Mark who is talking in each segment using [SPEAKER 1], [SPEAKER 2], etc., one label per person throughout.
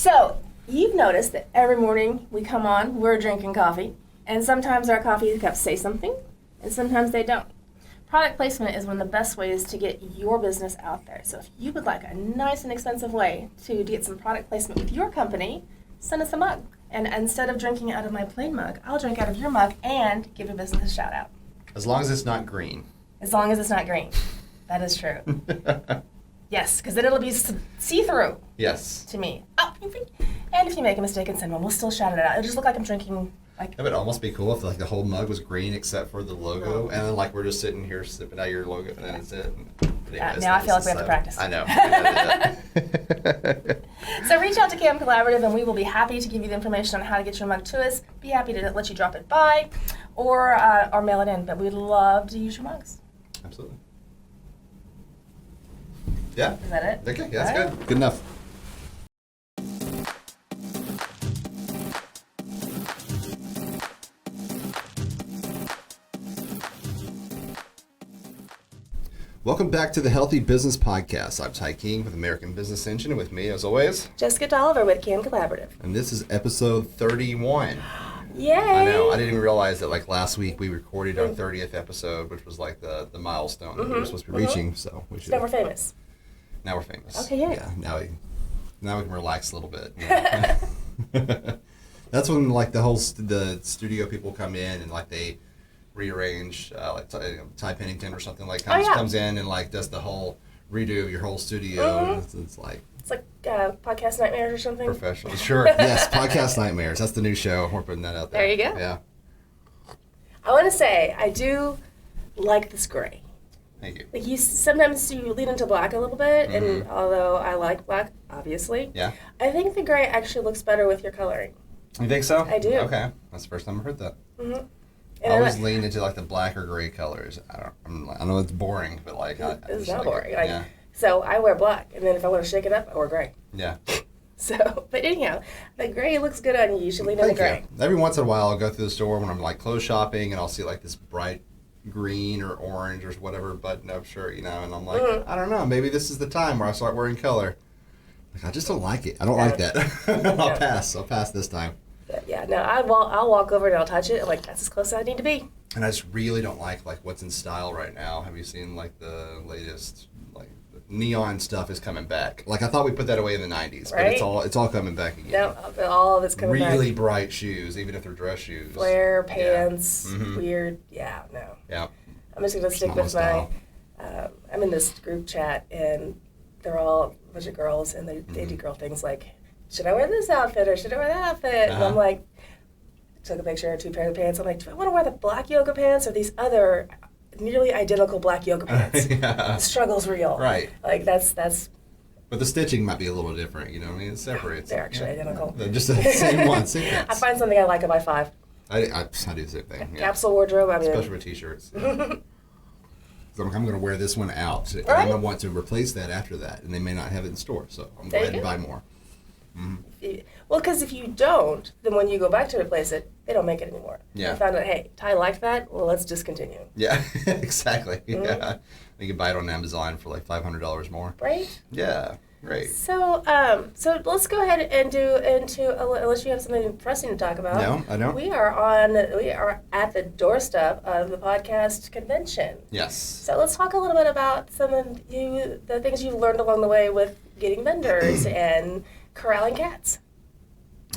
[SPEAKER 1] So, you've noticed that every morning we come on, we're drinking coffee, and sometimes our coffee cups say something, and sometimes they don't. Product placement is one of the best ways to get your business out there. So if you would like a nice and expensive way to get some product placement with your company, send us a mug. And instead of drinking out of my plain mug, I'll drink out of your mug and give your business a shout out.
[SPEAKER 2] As long as it's not green.
[SPEAKER 1] As long as it's not green. That is true. Yes, because then it'll be see-through.
[SPEAKER 2] Yes.
[SPEAKER 1] To me. Oh, and if you make a mistake and send one, we'll still shout it out. It'll just look like I'm drinking.
[SPEAKER 2] It would almost be cool if like the whole mug was green except for the logo, and then like we're just sitting here sipping out your logo, and that's it.
[SPEAKER 1] Now I feel like we have to practice.
[SPEAKER 2] I know.
[SPEAKER 1] So reach out to CAM Collaborative, and we will be happy to give you the information on how to get your mug to us. Be happy to let you drop it by, or mail it in. But we'd love to use your mugs.
[SPEAKER 2] Absolutely. Yeah.
[SPEAKER 1] Is that it?
[SPEAKER 2] Okay, yeah, that's good. Good enough. Welcome back to the Healthy Business Podcast. I'm Ty King with American Business Engine, and with me, as always,
[SPEAKER 1] Jessica Dolliver with CAM Collaborative.
[SPEAKER 2] And this is episode 31.
[SPEAKER 1] Yay!
[SPEAKER 2] I know. I didn't even realize that like last week we recorded our 30th episode, which was like the milestone that we were supposed to be reaching. So we should.
[SPEAKER 1] Now we're famous.
[SPEAKER 2] Now we're famous.
[SPEAKER 1] Okay, yeah.
[SPEAKER 2] Yeah. Now we can relax a little bit. You know? That's when like the studio people come in and like they rearrange like Ty Pennington or something like comes in and like does the whole redo of your whole studio. It's like
[SPEAKER 1] Podcast Nightmares or something.
[SPEAKER 2] Professional. Sure. Yes, Podcast Nightmares. That's the new show. We're putting that out there.
[SPEAKER 1] There you go.
[SPEAKER 2] Yeah.
[SPEAKER 1] I want to say I do like this gray.
[SPEAKER 2] Thank you.
[SPEAKER 1] Like sometimes you lean into black a little bit, and although I like black, obviously, I think the gray actually looks better with your coloring.
[SPEAKER 2] You think so?
[SPEAKER 1] I do.
[SPEAKER 2] Okay, that's the first time I've heard that. I always lean into like the black or gray colors. I know it's boring, but like
[SPEAKER 1] it's not boring. So I wear black, and then if I want to shake it up, I wear gray.
[SPEAKER 2] Yeah.
[SPEAKER 1] So, but anyhow, the gray looks good on you. You should lean into gray.
[SPEAKER 2] Every once in a while, I'll go through the store when I'm like clothes shopping, and I'll see like this bright green or orange or whatever button-up shirt, and I'm like, I don't know, maybe this is the time where I start wearing color. Like, I just don't like it. I don't like that. I'll pass this time.
[SPEAKER 1] Yeah, no, I'll walk over and I'll touch it. I'm like, that's as close as I need to be.
[SPEAKER 2] And I just really don't like what's in style right now. Have you seen like the latest neon stuff is coming back? Like I thought we put that away in the 90s,
[SPEAKER 1] right?
[SPEAKER 2] But it's all coming back again.
[SPEAKER 1] No, all of it's coming back.
[SPEAKER 2] Really bright shoes, even if they're dress shoes.
[SPEAKER 1] Flare pants, weird. Yeah, no.
[SPEAKER 2] Yeah.
[SPEAKER 1] I'm just gonna stick with my. I'm in this group chat and they're all a bunch of girls and they do girl things like, should I wear this outfit or should I wear that outfit? And I'm like, took a picture of 2 pairs of pants. I'm like, do I want to wear the black yoga pants or these other nearly identical black yoga pants? The struggle's real.
[SPEAKER 2] Right.
[SPEAKER 1] Like that's.
[SPEAKER 2] But the stitching might be a little different, what I mean? It separates.
[SPEAKER 1] They're actually identical.
[SPEAKER 2] They're just the same one, same pants.
[SPEAKER 1] I find something I like, I buy 5.
[SPEAKER 2] I do the same thing. Yeah.
[SPEAKER 1] Capsule wardrobe, I mean.
[SPEAKER 2] Especially for t-shirts. Yeah. So I'm going to wear this one out. And
[SPEAKER 1] right.
[SPEAKER 2] I'm going to want to replace that after that, and they may not have it in store, so I'm going to go ahead and buy more.
[SPEAKER 1] Well, because if you don't, then when you go back to replace it, they don't make it anymore.
[SPEAKER 2] Yeah.
[SPEAKER 1] I found out, hey, Ty liked that, well, let's discontinue.
[SPEAKER 2] Yeah, exactly. Yeah. You can buy it on Amazon for like $500 more.
[SPEAKER 1] Right?
[SPEAKER 2] Yeah, great.
[SPEAKER 1] So let's go ahead and do unless you have something pressing to talk about.
[SPEAKER 2] No, I don't.
[SPEAKER 1] We are at the doorstep of the podcast convention.
[SPEAKER 2] Yes.
[SPEAKER 1] So let's talk a little bit about some of the things you've learned along the way with getting vendors and corralling cats.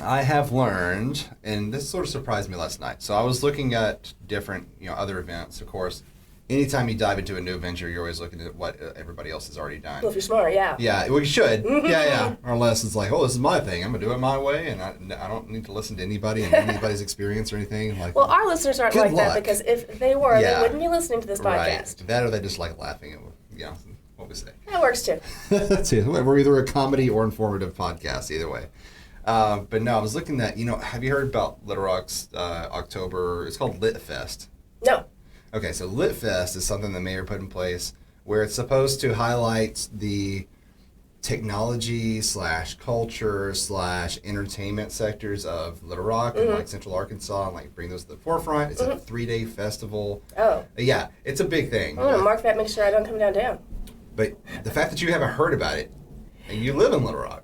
[SPEAKER 2] I have learned, and this sort of surprised me last night. So I was looking at different, other events. Of course, anytime you dive into a new venture, you're always looking at what everybody else has already done.
[SPEAKER 1] Well, if you're smart, yeah.
[SPEAKER 2] Yeah, well, you should. Yeah. Or unless it's like, oh, this is my thing. I'm going to do it my way, and I don't need to listen to anybody and anybody's experience or anything. Like,
[SPEAKER 1] well, our listeners aren't like that because if they were, they wouldn't be listening to this podcast.
[SPEAKER 2] Right. That or they just like laughing at what we say.
[SPEAKER 1] That works too.
[SPEAKER 2] That's it. We're either a comedy or informative podcast, either way. But no, I was looking at, have you heard about Little Rock's October? It's called Lit Fest.
[SPEAKER 1] No.
[SPEAKER 2] Okay, so Lit Fest is something the mayor put in place where it's supposed to highlight the technology / culture / entertainment sectors of Little Rock and like Central Arkansas and like bring those to the forefront. It's a 3-day festival.
[SPEAKER 1] Oh.
[SPEAKER 2] Yeah, it's a big thing.
[SPEAKER 1] I'm going to mark that, make sure I don't come down.
[SPEAKER 2] But the fact that you haven't heard about it, and you live in Little Rock,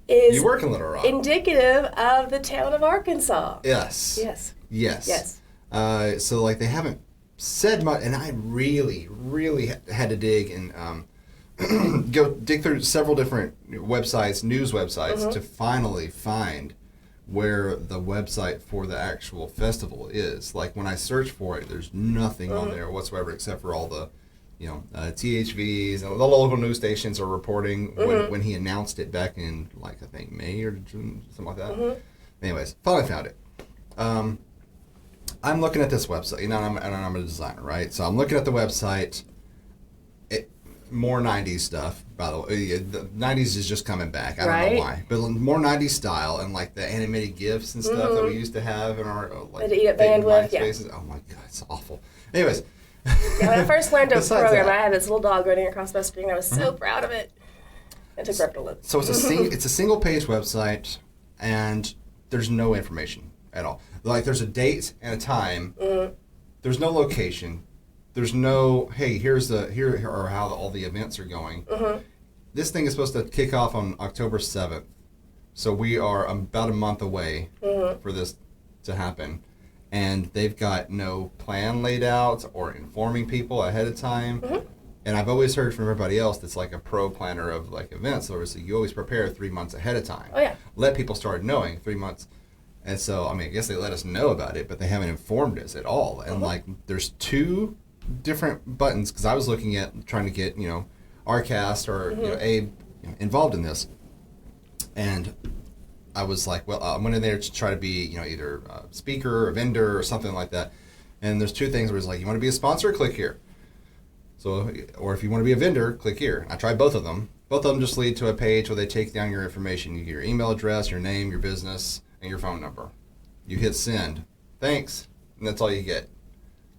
[SPEAKER 1] is
[SPEAKER 2] You work in Little Rock.
[SPEAKER 1] indicative of the town of Arkansas.
[SPEAKER 2] Yes.
[SPEAKER 1] Yes.
[SPEAKER 2] Yes.
[SPEAKER 1] Yes.
[SPEAKER 2] So like they haven't said much, and I really, really had to dig and go dig through several different websites, news websites, to finally find where the website for the actual festival is. Like when I search for it, there's nothing on there whatsoever except for all the, THVs and the local news stations are reporting when he announced it back in like I think May or June, something like that. Anyways, finally found it. I'm looking at this website, and I'm a designer, right? So I'm looking at the website. More 90s stuff, by the way. The 90s is just coming back. I don't know why. But more 90s style and like the animated GIFs and stuff that we used to have in our like
[SPEAKER 1] to eat up bandwidth,
[SPEAKER 2] spaces. Oh my God, it's awful. Anyways.
[SPEAKER 1] Yeah, when I first learned to
[SPEAKER 2] Besides
[SPEAKER 1] program,
[SPEAKER 2] that.
[SPEAKER 1] I had this little dog running across my screen. I was so proud of it. It took forever to load.
[SPEAKER 2] So it's a single page website, and there's no information at all. Like there's a date and a time. There's no location. There's no, hey, here are how all the events are going. This thing is supposed to kick off on October 7th. So we are about a month away for this to happen. And they've got no plan laid out or informing people ahead of time. And I've always heard from everybody else that's like a pro planner of like events. So you always prepare 3 months ahead of time.
[SPEAKER 1] Oh, yeah.
[SPEAKER 2] Let people start knowing 3 months. And so, I mean, I guess they let us know about it, but they haven't informed us at all. And like, there's 2 different buttons, because I was looking at trying to get, RCast or Abe involved in this. And I was like, well, I went in there to try to be, either a speaker or a vendor or something like that. And there's 2 things where it's like, you want to be a sponsor, click here. So, or if you want to be a vendor, click here. I tried both of them. Both of them just lead to a page where they take down your information. You get your email address, your name, your business, and your phone number. You hit send. Thanks. And that's all you get.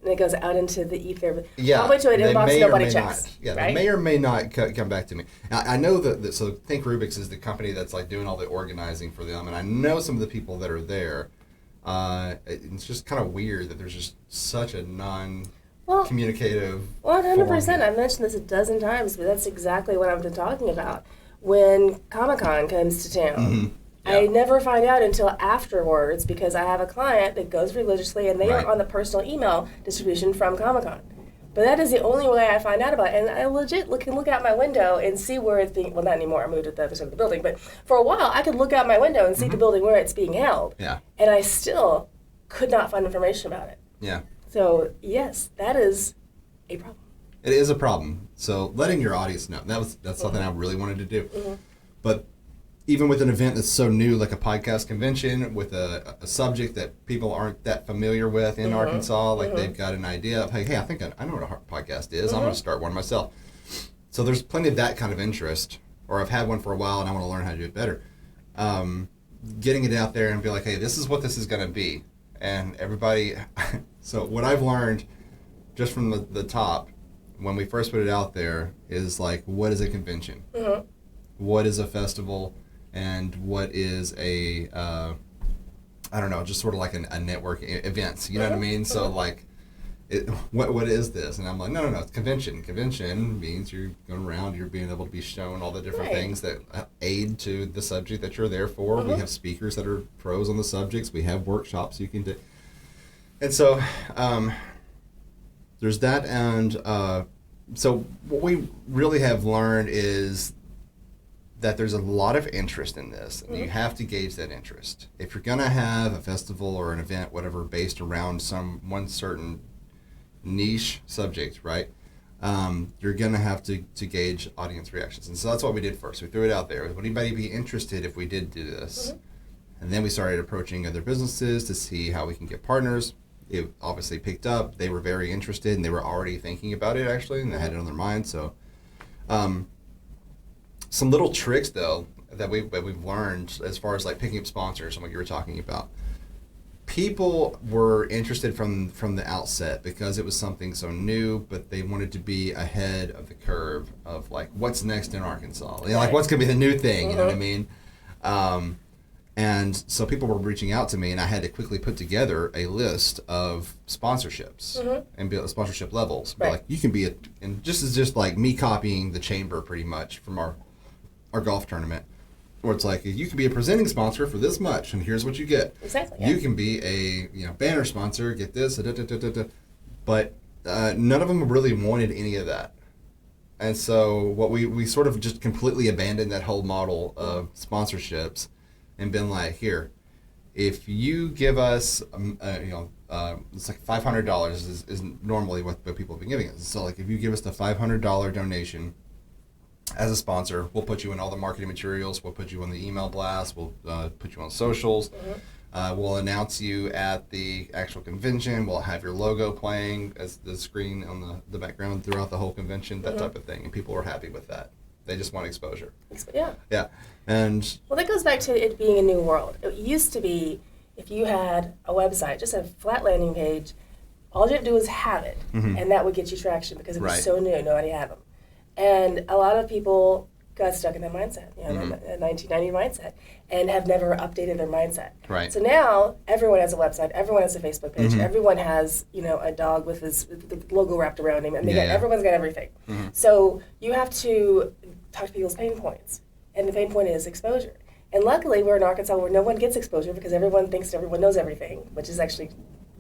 [SPEAKER 1] And it goes out into the ether.
[SPEAKER 2] Yeah,
[SPEAKER 1] Probably to an
[SPEAKER 2] they
[SPEAKER 1] inbox
[SPEAKER 2] may or
[SPEAKER 1] nobody
[SPEAKER 2] may
[SPEAKER 1] checks.
[SPEAKER 2] not. Yeah,
[SPEAKER 1] right?
[SPEAKER 2] they may or may not come back to me. I know that. So Think Rubik's is the company that's like doing all the organizing for them, and I know some of the people that are there. It's just kind of weird that there's just such a non-communicative.
[SPEAKER 1] 100%. I've mentioned this a dozen times, but that's exactly what I've been talking about. When Comic-Con comes to town,
[SPEAKER 2] Yeah.
[SPEAKER 1] I never find out until afterwards because I have a client that goes religiously and they
[SPEAKER 2] Right.
[SPEAKER 1] are on the personal email distribution from Comic-Con. But that is the only way I find out about it. And I legit can look out my window and see where it's being, well, not anymore, I moved to the other side of the building, but for a while I could look out my window and see the building where it's being held.
[SPEAKER 2] Yeah.
[SPEAKER 1] And I still could not find information about it.
[SPEAKER 2] Yeah.
[SPEAKER 1] So, yes, that is a problem.
[SPEAKER 2] It is a problem. So letting your audience know, that's something I really wanted to do. But even with an event that's so new, like a podcast convention, with a subject that people aren't that familiar with in Arkansas, like they've got an idea of, hey, I think I know what a podcast is. I'm going to start one myself. So there's plenty of that kind of interest, or I've had one for a while and I want to learn how to do it better. Getting it out there and be like, hey, this is what this is going to be. And everybody, so what I've learned just from the top, when we first put it out there, is like, what is a convention? What is a festival? And what is a, I don't know, just sort of like a network events, you know what I mean? So like, what is this? And I'm like, no, it's convention. Convention means you're going around, you're being able to be shown all the different things that aid to the subject that you're there for. We have speakers that are pros on the subjects. We have workshops you can do. And so there's that. And so what we really have learned is that there's a lot of interest in this, and you have to gauge that interest. If you're going to have a festival or an event, whatever, based around one certain niche subject, right, you're going to have to gauge audience reactions. And so that's what we did first. We threw it out there. Would anybody be interested if we did do this? And then we started approaching other businesses to see how we can get partners. It obviously picked up. They were very interested, and they were already thinking about it, actually, and they had it on their mind. So some little tricks, though, that we've learned as far as like picking up sponsors and what you were talking about. People were interested from the outset because it was something so new, but they wanted to be ahead of the curve of like what's next in Arkansas. Like what's going to be the new thing, you know what I mean? And so people were reaching out to me, and I had to quickly put together a list of sponsorships and be sponsorship levels. But like you can be and just like me copying the chamber pretty much from our golf tournament. where it's like you can be a presenting sponsor for this much, and here's what you get.
[SPEAKER 1] Exactly.
[SPEAKER 2] You can be a banner sponsor, get this, but none of them really wanted any of that. And so what we sort of just completely abandoned that whole model of sponsorships and been like, here, if you give us, it's like $500 is normally what people have been giving us. So like if you give us the $500 donation as a sponsor, we'll put you in all the marketing materials, we'll put you on the email blast, we'll put you on socials. We'll announce you at the actual convention. We'll have your logo playing as the screen on the background throughout the whole convention, that type of thing. And people are happy with that. They just want exposure.
[SPEAKER 1] Yeah.
[SPEAKER 2] Yeah. And
[SPEAKER 1] well, that goes back to it being a new world. It used to be if you had a website, just a flat landing page, all you had to do was have it, and that would get you traction because it was so new. Nobody had them. And a lot of people got stuck in that mindset, that 1990 mindset, and have never updated their mindset.
[SPEAKER 2] Right.
[SPEAKER 1] So now everyone has a website, everyone has a Facebook page, everyone has a dog with the logo wrapped around him, and everyone's got everything. So you have to talk to people's pain points, and the pain point is exposure. And luckily, we're in Arkansas where no one gets exposure because everyone thinks everyone knows everything, which is actually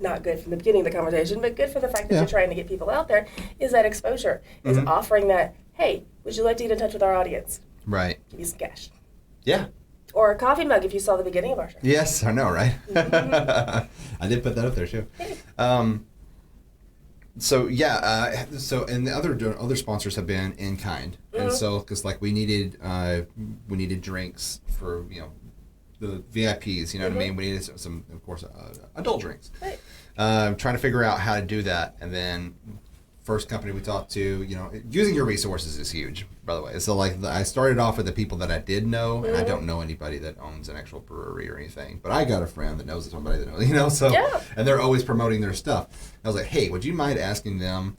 [SPEAKER 1] not good from the beginning of the conversation, but good for the fact that you're trying to get people out there, is that exposure, is offering that, hey, would you like to get in touch with our audience?
[SPEAKER 2] Right.
[SPEAKER 1] Give you some cash.
[SPEAKER 2] Yeah.
[SPEAKER 1] Or a coffee mug if you saw the beginning of our show.
[SPEAKER 2] Yes, I know, right? I did put that up there too. So and the other sponsors have been in kind, and so because like we needed drinks for the VIPs, what I mean. We needed some of course adult drinks. Right. Trying to figure out how to do that, and then first company we talked to, using your resources is huge, by the way. So like I started off with the people that I did know, and I don't know anybody that owns an actual brewery or anything, but I got a friend that knows somebody that knows, and they're always promoting their stuff. I was like, hey, would you mind asking them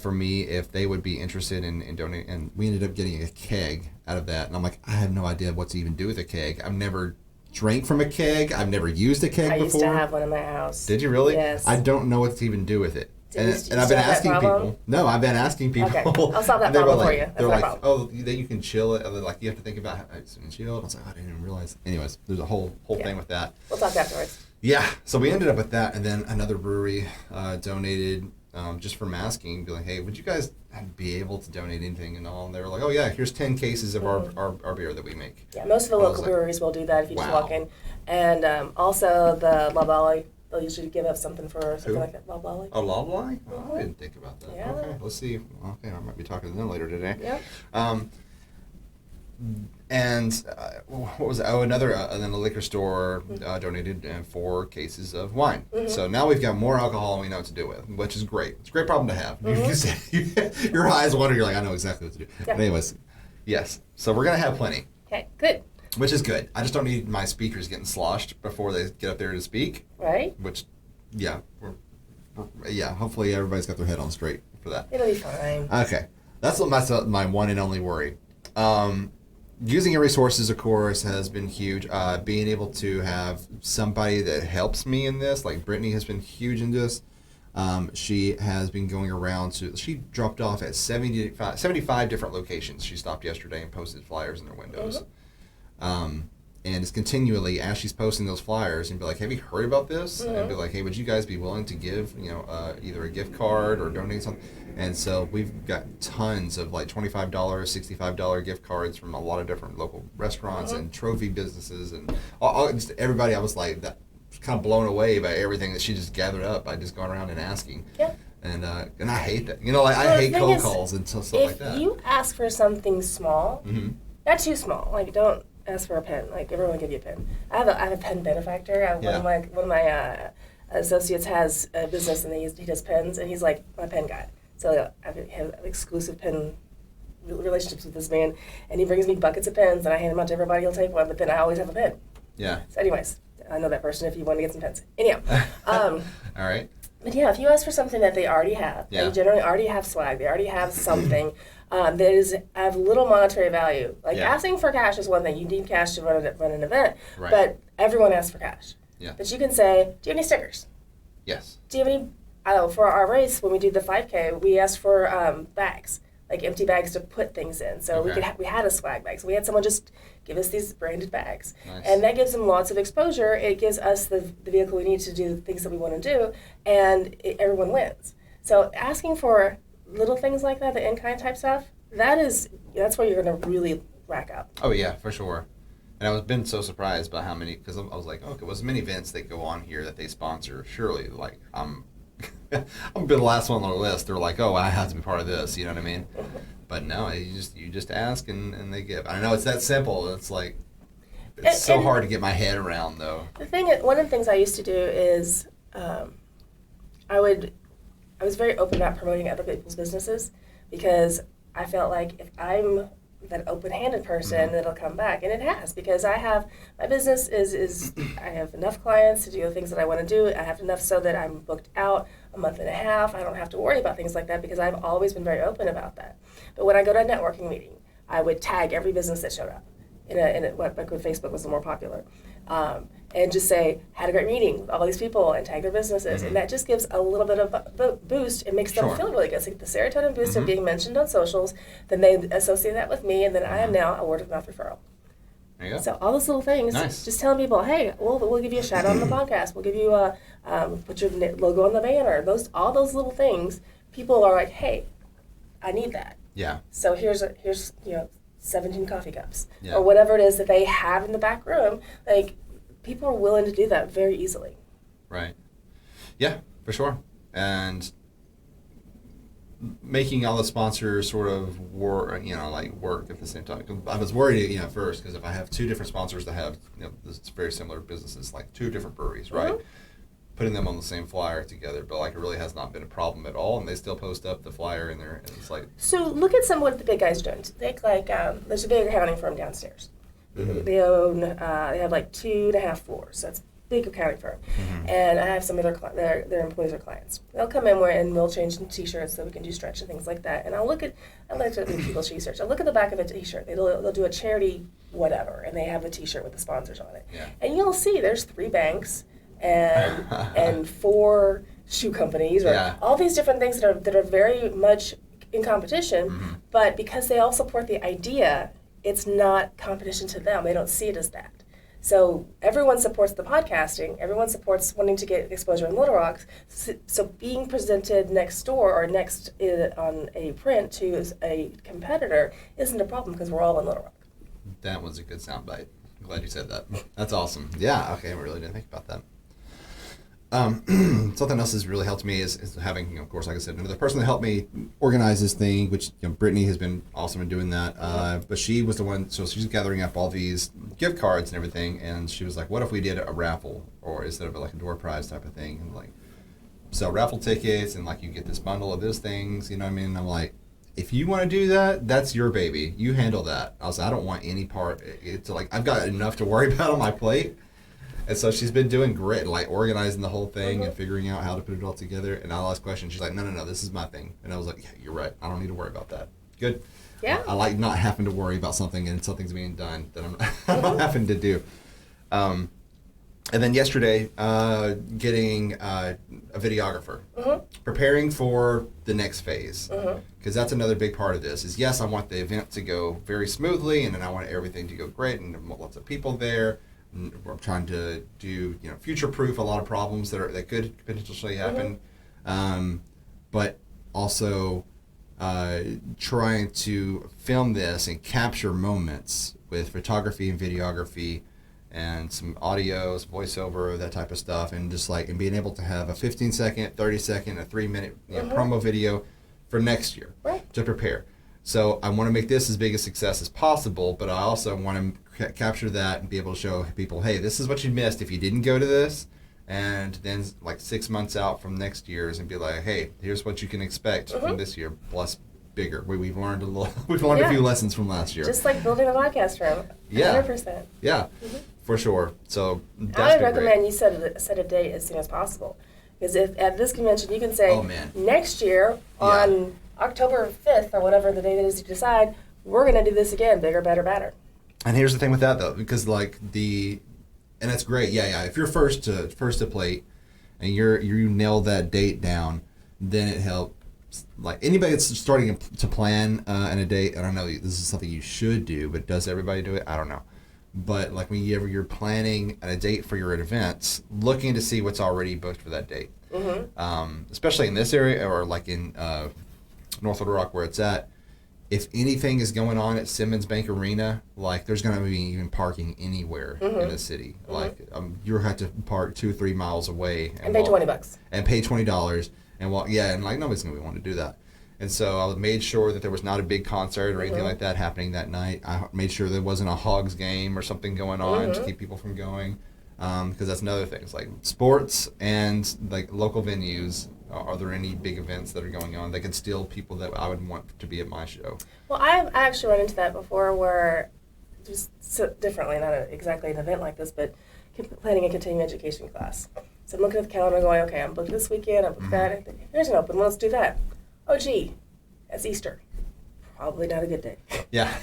[SPEAKER 2] for me if they would be interested in donating? And we ended up getting a keg out of that, and I'm like, I have no idea what to even do with a keg. I've never drank from a keg. I've never used a keg before. I used to
[SPEAKER 1] have one in my house.
[SPEAKER 2] Did you really?
[SPEAKER 1] Yes.
[SPEAKER 2] I don't know what to even do with it. And I've been asking people. No, I've been asking people.
[SPEAKER 1] Okay, I'll solve that problem for you.
[SPEAKER 2] They're like, oh, then you can chill it. They're like, you have to think about how it's chilled. I was like, I didn't even realize. Anyways, there's a whole thing with that.
[SPEAKER 1] We'll talk afterwards.
[SPEAKER 2] Yeah, so we ended up with that, and then another brewery donated just for masking, be like, hey, would you guys be able to donate anything and all? And they were like, oh yeah, here's 10 cases of our beer that we make.
[SPEAKER 1] Yeah, most of the local breweries will do that if you just walk in. And also the La Bali, they'll usually give up something for something like that. La Bali.
[SPEAKER 2] Oh, La Bali? Oh, I didn't think about that. Yeah. Okay, let's see. Okay, I might be talking to them later today.
[SPEAKER 1] Yeah.
[SPEAKER 2] And what was it? Oh, another, and then the liquor store donated 4 cases of wine. So now we've got more alcohol and we know what to do with, which is great. It's a great problem to have. You said, your eyes water, you're like, I know exactly what to do. Yeah. But anyways, yes. So we're going to have plenty.
[SPEAKER 1] Okay, good.
[SPEAKER 2] Which is good. I just don't need my speakers getting sloshed before they get up there to speak.
[SPEAKER 1] Right.
[SPEAKER 2] Which, hopefully everybody's got their head on straight for that.
[SPEAKER 1] It'll be fine.
[SPEAKER 2] Okay. That's my one and only worry. Using your resources, of course, has been huge. Being able to have somebody that helps me in this, like Brittany has been huge in this. She has been going around she dropped off at 75 different locations. She stopped yesterday and posted flyers in their windows. And it's continually, as she's posting those flyers, and be like, have you heard about this? And be like, hey, would you guys be willing to give, either a gift card or donate something? And so we've got tons of like $25, $65 gift cards from a lot of different local restaurants and trophy businesses and just everybody. I was like, that kind of blown away by everything that she just gathered up by just going around and asking. Yeah. And I hate that. I hate cold calls and stuff like that.
[SPEAKER 1] If you ask for something small, not too small, like don't ask for a pen. Like everyone will give you a pen. I have a pen benefactor. One of my associates has a business and he does pens, and he's like my pen guy. So I have exclusive pen relationships with this man, and he brings me buckets of pens, and I hand them out to everybody. He'll take one, but then I always have a pen.
[SPEAKER 2] Yeah.
[SPEAKER 1] So anyways, I know that person if you want to get some pens. Anyhow.
[SPEAKER 2] All right.
[SPEAKER 1] But yeah, if you ask for something that they already have, they generally already have swag, they already have something that is of little monetary value. Like asking for cash is one thing. You need cash to run an event, but everyone asks for cash.
[SPEAKER 2] Yeah.
[SPEAKER 1] But you can say, do you have any stickers?
[SPEAKER 2] Yes.
[SPEAKER 1] Do you have any, for our race, when we do the 5K, we ask for bags. like empty bags to put things in. So we had a swag bag. So we had someone just give us these branded bags.
[SPEAKER 2] Nice.
[SPEAKER 1] And that gives them lots of exposure. It gives us the vehicle we need to do the things that we want to do, and everyone wins. So asking for little things like that, the in-kind type stuff, that's where you're going to really rack up.
[SPEAKER 2] Oh yeah, for sure. And I was been so surprised by how many, because I was like, okay, well, as many events that go on here that they sponsor, surely, like, I'm been the last one on the list. They're like, oh, I have to be part of this. You know what I mean? But no, you just ask and they give. I know it's that simple. It's like it's so hard to get my head around, though.
[SPEAKER 1] One of the things I used to do is I was very open about promoting other people's businesses, because I felt like if I'm that open-handed person, it'll come back, and it has, because my business is I have enough clients to do the things that I want to do. I have enough so that I'm booked out a month and a half. I don't have to worry about things like that, because I've always been very open about that. But when I go to a networking meeting, I would tag every business that showed up back when Facebook was more popular, and just say, had a great meeting with all these people, and tag their businesses. And that just gives a little bit of a boost. It makes them feel really good. So the serotonin boost of being mentioned on socials, then they associate that with me, and then I am now a word of mouth referral.
[SPEAKER 2] There you go.
[SPEAKER 1] So all those little things, just telling people, hey, we'll give you a shout out on the podcast. We'll give you put your logo on the banner. All those little things, people are like, hey, I need that.
[SPEAKER 2] Yeah.
[SPEAKER 1] So here's 17 coffee cups, or whatever it is that they have in the back room. Like, people are willing to do that very easily.
[SPEAKER 2] Right. Yeah, for sure. And making all the sponsors sort of work at the same time. I was worried, at first, because if I have two different sponsors that have, this very similar businesses, like two different breweries, right? Putting them on the same flyer together, but like it really has not been a problem at all, and they still post up the flyer in there, and it's like.
[SPEAKER 1] So look at some of what the big guys are doing. Think like there's a big accounting firm downstairs. They own they have like 2.5 floors. So that's a big accounting firm, and I have some of their employees or clients. They'll come in and we'll change some T-shirts so we can do stretch and things like that. And I like to do people's T-shirts. I look at the back of a T-shirt. They'll do a charity whatever, and they have a T-shirt with the sponsors on it.
[SPEAKER 2] Yeah.
[SPEAKER 1] And you'll see there's 3 banks. And 4 shoe companies, or all these different things that are very much in competition, but because they all support the idea, it's not competition to them. They don't see it as that. So everyone supports the podcasting. Everyone supports wanting to get exposure in Little Rock. So being presented next door or next on a print to a competitor isn't a problem, because we're all in Little Rock.
[SPEAKER 2] That was a good soundbite. I'm glad you said that. That's awesome. Yeah. Okay. I really didn't think about that. Something else that's really helped me is having, of course, like I said, another person that helped me organize this thing, which Brittany has been awesome in doing that. But she was the one, so she's gathering up all these gift cards and everything, and she was like, what if we did a raffle, or instead of like a door prize type of thing, and like sell raffle tickets, and like you get this bundle of those things, you know what I mean? And I'm like, if you want to do that, that's your baby. You handle that. I was like, I don't want any part. It's like, I've got enough to worry about on my plate. And so she's been doing great, like organizing the whole thing and figuring out how to put it all together. And I'll ask questions. She's like, no, this is my thing. And I was like, yeah, you're right. I don't need to worry about that. Good.
[SPEAKER 1] Yeah.
[SPEAKER 2] I like not having to worry about something and something's being done that I'm not having to do. And then yesterday, getting a videographer, preparing for the next phase. Because that's another big part of this is, yes, I want the event to go very smoothly, and then I want everything to go great and lots of people there. We're trying to do, future-proof a lot of problems that could potentially happen, but also trying to film this and capture moments with photography and videography and some audios, voiceover, that type of stuff, and just and being able to have a 15-second, 30-second, a 3-minute promo video for next year to prepare. So I want to make this as big a success as possible, but I also want to capture that and be able to show people, hey, this is what you missed if you didn't go to this. And then 6 months out from next year's and be like, hey, here's what you can expect from this year, plus bigger. We've learned a few lessons from last year.
[SPEAKER 1] Just like building a podcast room. 100%.
[SPEAKER 2] Yeah, for sure. So that's
[SPEAKER 1] I would recommend you set a date as soon as possible. Because if at this convention you can say, next year on October 5th or whatever the date is you decide, we're going to do this again, bigger, better, badder.
[SPEAKER 2] And here's the thing with that, though, because and that's great. Yeah. If you're first to plate and you nail that date down, then it helps. like anybody that's starting to plan an a date, and I know this is something you should do, but does everybody do it? I don't know. But like whenever you're planning a date for your events, looking to see what's already booked for that date, especially in this area or like in North Little Rock where it's at. If anything is going on at Simmons Bank Arena, like there's going to be even parking anywhere in the city. Like you have to park 2-3 miles away
[SPEAKER 1] and pay $20
[SPEAKER 2] and pay $20 and walk. Yeah, and like nobody's going to want to do that. And so I made sure that there was not a big concert or anything like that happening that night. I made sure there wasn't a Hogs game or something going on to keep people from going, because that's another thing. It's like sports and like local venues. Are there any big events that are going on that can steal people that I would want to be at my show?
[SPEAKER 1] Well, I actually run into that before where, just so differently, not exactly an event like this, but planning a continuing education class. So I'm looking at the calendar going, okay, I'm booked this weekend, I'm booked that. There's an open one, let's do that. Oh, gee, that's Easter. Probably not a good day.
[SPEAKER 2] Yeah.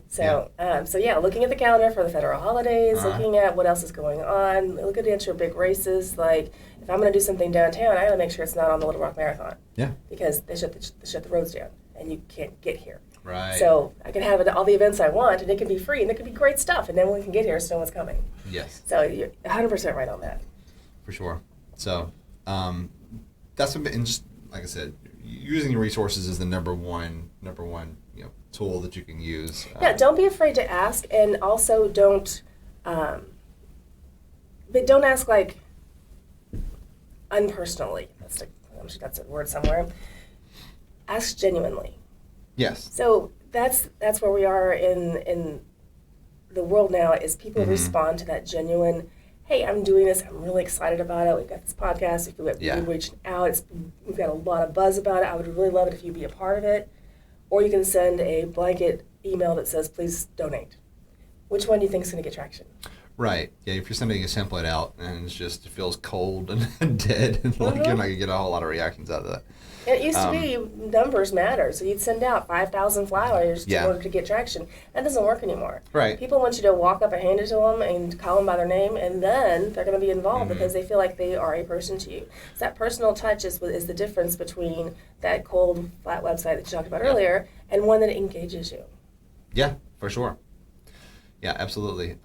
[SPEAKER 1] So, looking at the calendar for the federal holidays, looking at what else is going on, looking at your big races. Like, if I'm going to do something downtown, I got to make sure it's not on the Little Rock Marathon. Yeah. Because they shut the roads down, and you can't get here.
[SPEAKER 2] Right.
[SPEAKER 1] So I can have all the events I want, and it can be free, and it can be great stuff, and then we can get here, so no one's coming.
[SPEAKER 2] Yes.
[SPEAKER 1] So you're 100% right on that.
[SPEAKER 2] For sure. So that's and just like I said, using your resources is the number one tool that you can use.
[SPEAKER 1] Don't be afraid to ask, and also don't ask like unpersonally. That's a word somewhere. Ask genuinely.
[SPEAKER 2] Yes.
[SPEAKER 1] So that's where we are in the world now. Is people respond to that genuine. Hey, I'm doing this. I'm really excited about it. We've got this podcast. We're reaching out. We've got a lot of buzz about it. I would really love it if you'd be a part of it. Or you can send a blanket email that says, please donate. Which one do you think is going to get traction?
[SPEAKER 2] Right. Yeah, if you're sending a template out and it feels cold and dead, and like you're not going to get a whole lot of reactions out of that.
[SPEAKER 1] And it used to be numbers matter, so you'd send out 5,000 flyers in order to get traction. That doesn't work anymore.
[SPEAKER 2] Right.
[SPEAKER 1] People want you to walk up and hand it to them and call them by their name, and then they're going to be involved because they feel like they are a person to you. So that personal touch is the difference between that cold, flat website that you talked about earlier and one that engages you.
[SPEAKER 2] Yeah, for sure. Yeah, absolutely.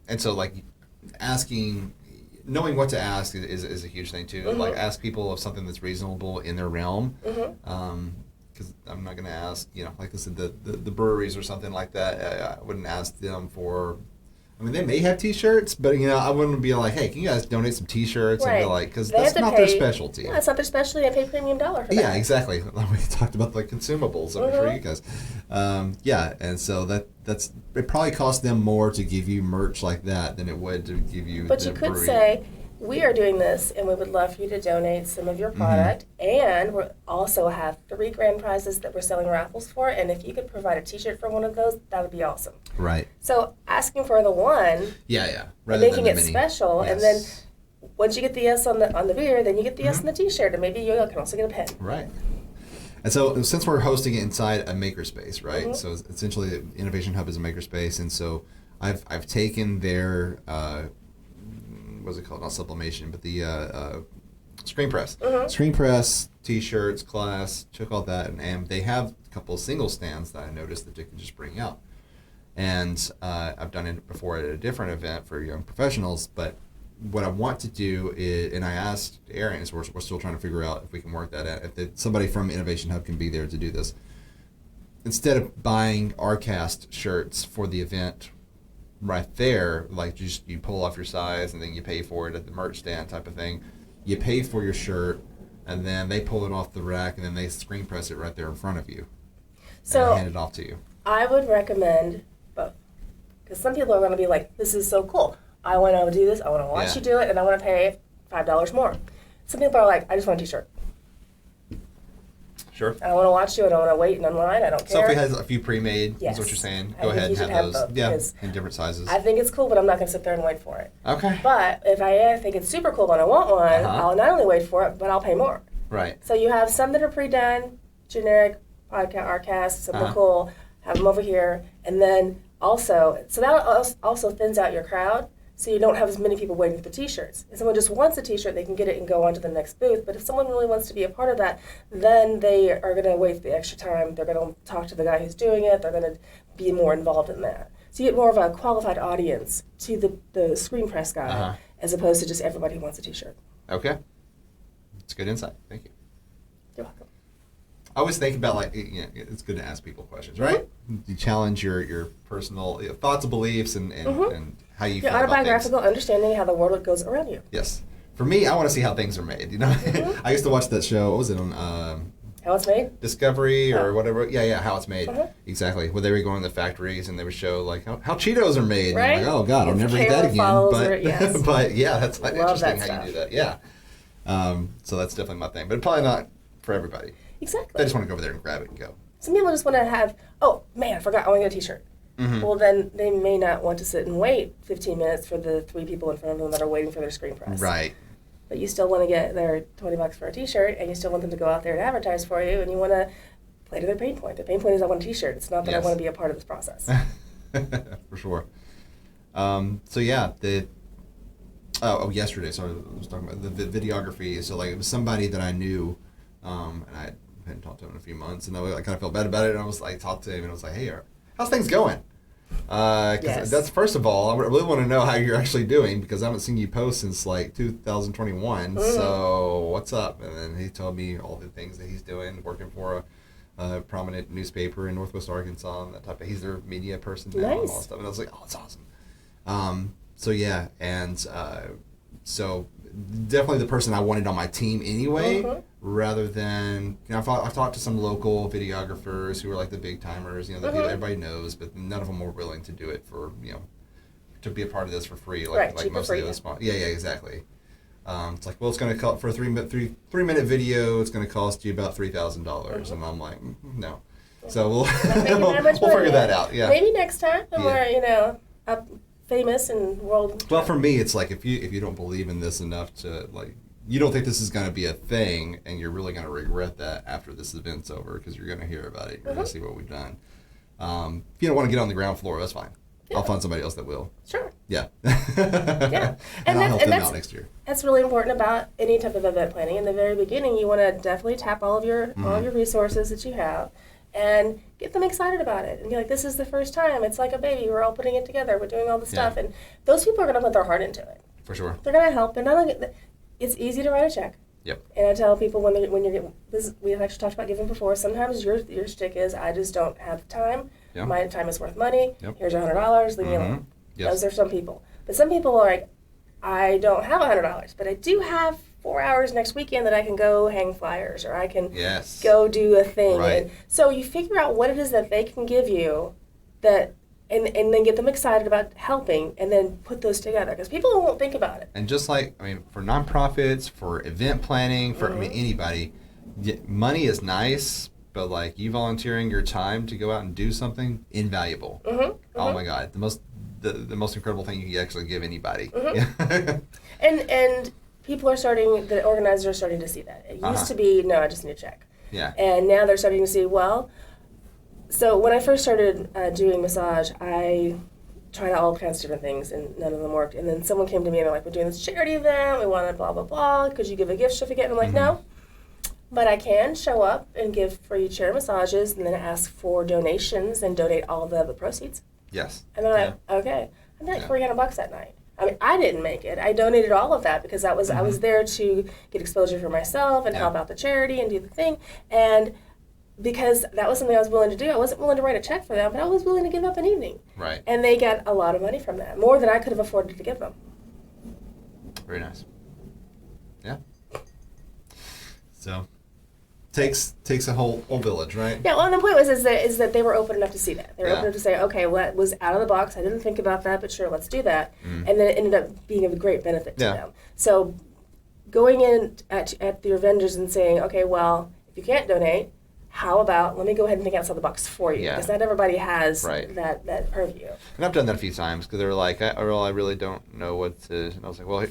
[SPEAKER 2] And so, like, knowing what to ask is a huge thing too. Like, ask people of something that's reasonable in their realm. Because I'm not going to ask, like I said, the breweries or something like that. I wouldn't ask them for. I mean, they may have T-shirts, but I wouldn't be like, hey, can you guys donate some T-shirts?
[SPEAKER 1] Right.
[SPEAKER 2] And be like, because that's not their specialty.
[SPEAKER 1] Yeah, it's not their specialty. I pay $premium for that.
[SPEAKER 2] Yeah, exactly. We talked about the consumables for you guys. And so that's it. Probably costs them more to give you merch like that than it would to give you.
[SPEAKER 1] But you could say, we are doing this, and we would love for you to donate some of your product. And we also have 3 grand prizes that we're selling raffles for. And if you could provide a T-shirt for one of those, that would be awesome.
[SPEAKER 2] Right.
[SPEAKER 1] So asking for the one,
[SPEAKER 2] rather
[SPEAKER 1] making it special, and then once you get the yes on the beer, then you get the yes on the T-shirt, and maybe you can also get a pen.
[SPEAKER 2] Right. And so since we're hosting it inside a makerspace, right? So essentially, the Innovation Hub is a makerspace, and so I've taken their what's it called? Not sublimation, but the screen press. Screen press, T-shirts, class, took all that, and they have a couple of single stands that I noticed that they can just bring out. And I've done it before at a different event for young professionals, but what I want to do is, and I asked Aaron, so we're still trying to figure out if we can work that out, if somebody from Innovation Hub can be there to do this. Instead of buying RCast shirts for the event right there, like just you pull off your size and then you pay for it at the merch stand type of thing, you pay for your shirt and then they pull it off the rack and then they screen press it right there in front of you and hand it off to you. I
[SPEAKER 1] would recommend both, because some people are going to be like, this is so cool, I want to do this, I want to watch you do it, and I want to pay $5 more. Some people are like, I just want a T-shirt.
[SPEAKER 2] Sure.
[SPEAKER 1] I don't want to watch you. I don't want to wait in line. I don't care.
[SPEAKER 2] Sophie has a few pre-made, is what you're saying. Go ahead and have those. Yeah, in different sizes.
[SPEAKER 1] I think it's cool, but I'm not going to sit there and wait for it.
[SPEAKER 2] Okay.
[SPEAKER 1] But if I think it's super cool and I want one, I'll not only wait for it, but I'll pay more.
[SPEAKER 2] Right.
[SPEAKER 1] So you have some that are pre-done, generic podcast, RCast, something cool, have them over here. And then also, so that also thins out your crowd.
[SPEAKER 3] So you don't have as many people waiting for the t-shirts. If someone just wants a t-shirt, they can get it and go on to the next booth. But if someone really wants to be a part of that, then they are going to wait the extra time. They're going to talk to the guy who's doing it. They're going to be more involved in that. So you get more of a qualified audience to the screen press guy as opposed to just everybody who wants a t-shirt.
[SPEAKER 2] Okay. It's good insight. Thank you.
[SPEAKER 3] You're welcome.
[SPEAKER 2] I always think about, like, it's good to ask people questions, right? You challenge your personal thoughts and beliefs and how you feel
[SPEAKER 3] Your
[SPEAKER 2] about things.
[SPEAKER 3] autobiographical understanding of how the world goes around you.
[SPEAKER 2] Yes. For me, I want to see how things are made, you know? I used to watch that show, what was it, on
[SPEAKER 3] How it's made?
[SPEAKER 2] Discovery or whatever. Yeah, How It's Made. Exactly. Where they would go in the factories and they would show, like, how Cheetos are made. And
[SPEAKER 3] Right?
[SPEAKER 2] I'm like, oh, God, I'll
[SPEAKER 3] If
[SPEAKER 2] never eat
[SPEAKER 3] camera
[SPEAKER 2] that again.
[SPEAKER 3] follows
[SPEAKER 2] But,
[SPEAKER 3] it, yes.
[SPEAKER 2] but, yeah, that's like
[SPEAKER 3] Love
[SPEAKER 2] interesting
[SPEAKER 3] that
[SPEAKER 2] how you do
[SPEAKER 3] stuff.
[SPEAKER 2] that. Yeah. So that's definitely my thing. But probably not for everybody.
[SPEAKER 3] Exactly.
[SPEAKER 2] They just want to go over there and grab it and go.
[SPEAKER 3] Some people just want to have, oh, man, I forgot, I want to get a t-shirt. Well, then they may not want to sit and wait 15 minutes for the 3 people in front of them that are waiting for their screen press.
[SPEAKER 2] Right.
[SPEAKER 3] But you still want to get their $20 for a t-shirt, and you still want them to go out there and advertise for you, and you want to play to their pain point. Their pain point is I want a t-shirt. It's not that I
[SPEAKER 2] Yes.
[SPEAKER 3] want to be a part of this process.
[SPEAKER 2] For sure. So yeah, yesterday, so I was talking about the videography. So like it was somebody that I knew, and I hadn't talked to him in a few months, and I kind of felt bad about it. And I was like, talked to him, and I was like, hey, how's things going? Because
[SPEAKER 3] Yes.
[SPEAKER 2] that's first of all, I really want to know how you're actually doing because I haven't seen you post since like 2021. So what's up? And then he told me all the things that he's doing, working for a prominent newspaper in Northwest Arkansas, and that type of. He's their media person now and all that
[SPEAKER 3] Nice.
[SPEAKER 2] stuff. And I was like, oh, that's awesome. So yeah, and so definitely the person I wanted on my team anyway, rather than I've talked to some local videographers who are like the big timers, the people everybody knows, but none of them were willing to do it for to be a part of this for free, like
[SPEAKER 3] cheap
[SPEAKER 2] most
[SPEAKER 3] for
[SPEAKER 2] of the other small. Yeah, exactly. It's like, well, it's going to cost for a three minute video. It's going to cost you about $3,000, and I'm like, no. So we'll
[SPEAKER 3] Not making that much
[SPEAKER 2] we'll
[SPEAKER 3] money
[SPEAKER 2] figure
[SPEAKER 3] yet.
[SPEAKER 2] that out. Yeah.
[SPEAKER 3] Maybe next time, when
[SPEAKER 2] Yeah.
[SPEAKER 3] we're up famous and world.
[SPEAKER 2] Well, for me, it's like if you don't believe in this enough to like, you don't think this is going to be a thing, and you're really going to regret that after this event's over because you're going to hear about it. You're going to see what we've done. If you don't want to get on the ground floor, that's fine.
[SPEAKER 3] Yeah.
[SPEAKER 2] I'll find somebody else that will.
[SPEAKER 3] Sure.
[SPEAKER 2] Yeah.
[SPEAKER 3] Yeah.
[SPEAKER 2] And I'll help them
[SPEAKER 3] that's-
[SPEAKER 2] out next year.
[SPEAKER 3] That's really important about any type of event planning. In the very beginning, you want to definitely tap all of your resources that you have, and get them excited about it. And be like, "This is the first time. It's like a baby. We're all putting it together. We're doing all the stuff." And those people are going to put their heart into it.
[SPEAKER 2] For sure.
[SPEAKER 3] They're going to help. They're not going to. It's easy to write a check.
[SPEAKER 2] Yep.
[SPEAKER 3] And I tell people when you're getting this, we've actually talked about giving before. Sometimes your shtick is I just don't have the time.
[SPEAKER 2] Yeah.
[SPEAKER 3] My time is worth money.
[SPEAKER 2] Yep.
[SPEAKER 3] Here's $100. Leave me alone.
[SPEAKER 2] Yes.
[SPEAKER 3] Those are some people. But some people are like, I don't have $100, but I do have 4 hours next weekend that I can go hang flyers or I can
[SPEAKER 2] Yes.
[SPEAKER 3] go do a thing.
[SPEAKER 2] Right.
[SPEAKER 3] And so you figure out what it is that they can give you that and then get them excited about helping and then put those together because people won't think about it.
[SPEAKER 2] And just like, for nonprofits, for event planning, for anybody, money is nice, but like you volunteering your time to go out and do something, invaluable. Oh my God, the most incredible thing you can actually give anybody.
[SPEAKER 3] And people are the organizers are starting to see that. It used to be, no, I just need a check.
[SPEAKER 2] Yeah.
[SPEAKER 3] And now they're starting to see, well, so when I first started doing massage, I tried out all kinds of different things and none of them worked. And then someone came to me and they're like, we're doing this charity event, we want to blah, blah, blah. Could you give a gift certificate? And I'm like, no. But I can show up and give free chair massages and then ask for donations and donate all of the proceeds.
[SPEAKER 2] Yes.
[SPEAKER 3] And they're like, okay. I'm like $300 that night. I mean, I didn't make it. I donated all of that because I was there to get exposure for myself and help out the charity and do the thing. And because that was something I was willing to do, I wasn't willing to write a check for them, but I was willing to give up an evening.
[SPEAKER 2] Right.
[SPEAKER 3] And they got a lot of money from that, more than I could have afforded to give them.
[SPEAKER 2] Very nice. Yeah. So, takes a whole village, right?
[SPEAKER 3] Yeah, well, and the point was is that they were open enough to see that. They were
[SPEAKER 2] Yeah.
[SPEAKER 3] open enough to say, okay, well, that was out of the box. I didn't think about that, but sure, let's do that. And then it ended up being of a great benefit to them. So going in at your vendors and saying, okay, well, if you can't donate, how about let me go ahead and think outside the box for you?
[SPEAKER 2] Yeah.
[SPEAKER 3] Because not everybody has
[SPEAKER 2] Right.
[SPEAKER 3] that purview.
[SPEAKER 2] And I've done that a few times because they were like, I really don't know what to. And I was like, well,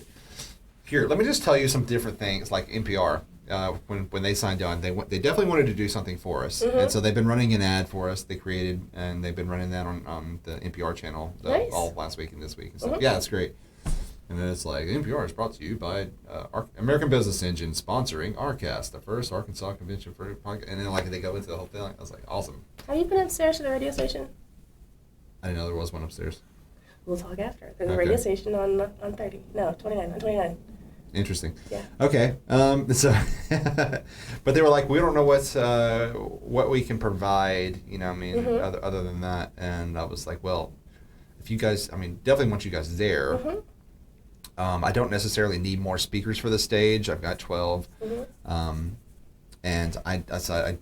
[SPEAKER 2] here, let me just tell you some different things. Like NPR, when they signed on, they definitely wanted to do something for us, and so they've been running an ad for us. They created, and they've been running that on the NPR channel
[SPEAKER 3] Nice.
[SPEAKER 2] all last week and this week. And so yeah, it's great. And then it's like, NPR is brought to you by American Business Engine sponsoring RCAST, the first Arkansas convention for podcast. And then like they go into the whole thing. I was like, awesome.
[SPEAKER 3] Have you been upstairs to the radio station?
[SPEAKER 2] I didn't know there was one upstairs.
[SPEAKER 3] We'll talk after. There's a
[SPEAKER 2] Okay.
[SPEAKER 3] radio station on 30. No, 29. On 29.
[SPEAKER 2] Interesting.
[SPEAKER 3] Yeah.
[SPEAKER 2] Okay. So, but they were like, we don't know what we can provide. You know, I mean,
[SPEAKER 3] Mm-hmm.
[SPEAKER 2] other than that. And I was like, well, if you guys, I mean, definitely want you guys there.
[SPEAKER 3] Mm-hmm.
[SPEAKER 2] I don't necessarily need more speakers for the stage. I've got 12.
[SPEAKER 3] Mm-hmm.
[SPEAKER 2] And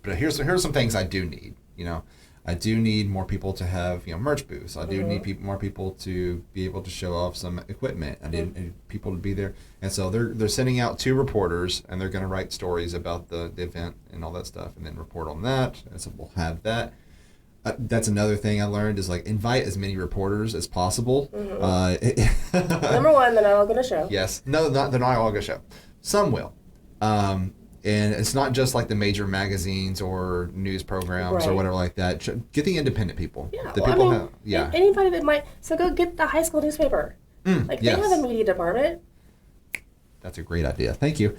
[SPEAKER 2] but here's some things I do need. You know, I do need more people to have merch booths. I do need more people to be able to show off some equipment. I need people to be there. And so they're sending out 2 reporters, and they're going to write stories about the event and all that stuff, and then report on that. And so we'll have that. That's another thing I learned is like invite as many reporters as possible.
[SPEAKER 3] Number one, they're not all going to show.
[SPEAKER 2] Yes. No, they're not all going to show. Some will. And it's not just like the major magazines or news programs or
[SPEAKER 3] Right.
[SPEAKER 2] whatever like that. Get the independent people.
[SPEAKER 3] Yeah.
[SPEAKER 2] The
[SPEAKER 3] well,
[SPEAKER 2] people
[SPEAKER 3] I mean, anybody that might. So go get the high school newspaper. Like
[SPEAKER 2] yes.
[SPEAKER 3] they have a media department.
[SPEAKER 2] That's a great idea. Thank you.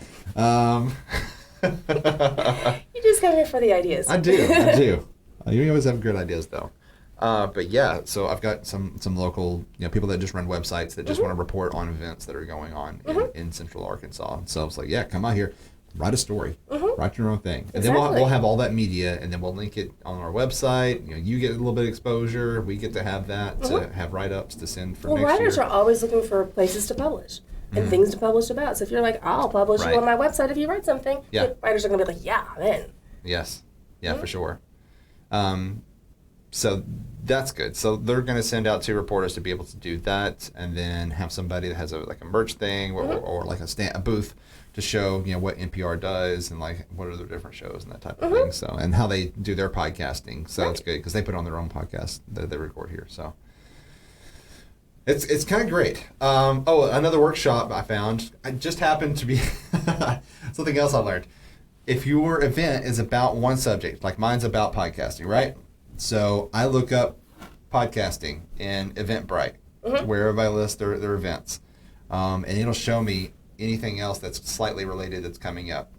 [SPEAKER 3] You just come here for the ideas.
[SPEAKER 2] I do. You always have good ideas, though. But yeah, so I've got some local people that just run websites that just want to report on events that are going on in Central Arkansas. So it's like, yeah, come out here, write a story, write your own thing, and then we'll have all that media, and then we'll link it on our website. You get a little bit of exposure, we get to have that to have write-ups to send for
[SPEAKER 3] Well,
[SPEAKER 2] next
[SPEAKER 3] writers
[SPEAKER 2] year.
[SPEAKER 3] are always looking for places to publish and things to publish about. So if you're like, I'll publish
[SPEAKER 2] Right.
[SPEAKER 3] you on my website if you write something,
[SPEAKER 2] Yeah.
[SPEAKER 3] writers are going to be like, yeah, then.
[SPEAKER 2] Yes. Yeah, for sure. So that's good. So they're going to send out 2 reporters to be able to do that, and then have somebody that has a merch thing or like a booth to show what NPR does and like what are the different shows and that type of thing. So and how they do their podcasting. So it's good because they put on their own podcast that they record here. So it's kind of great. Another workshop I found. I just happened to be something else I learned. If your event is about one subject, like mine's about podcasting, right? So I look up podcasting in Eventbrite, where everybody lists their events, and it'll show me anything else that's slightly related that's coming up.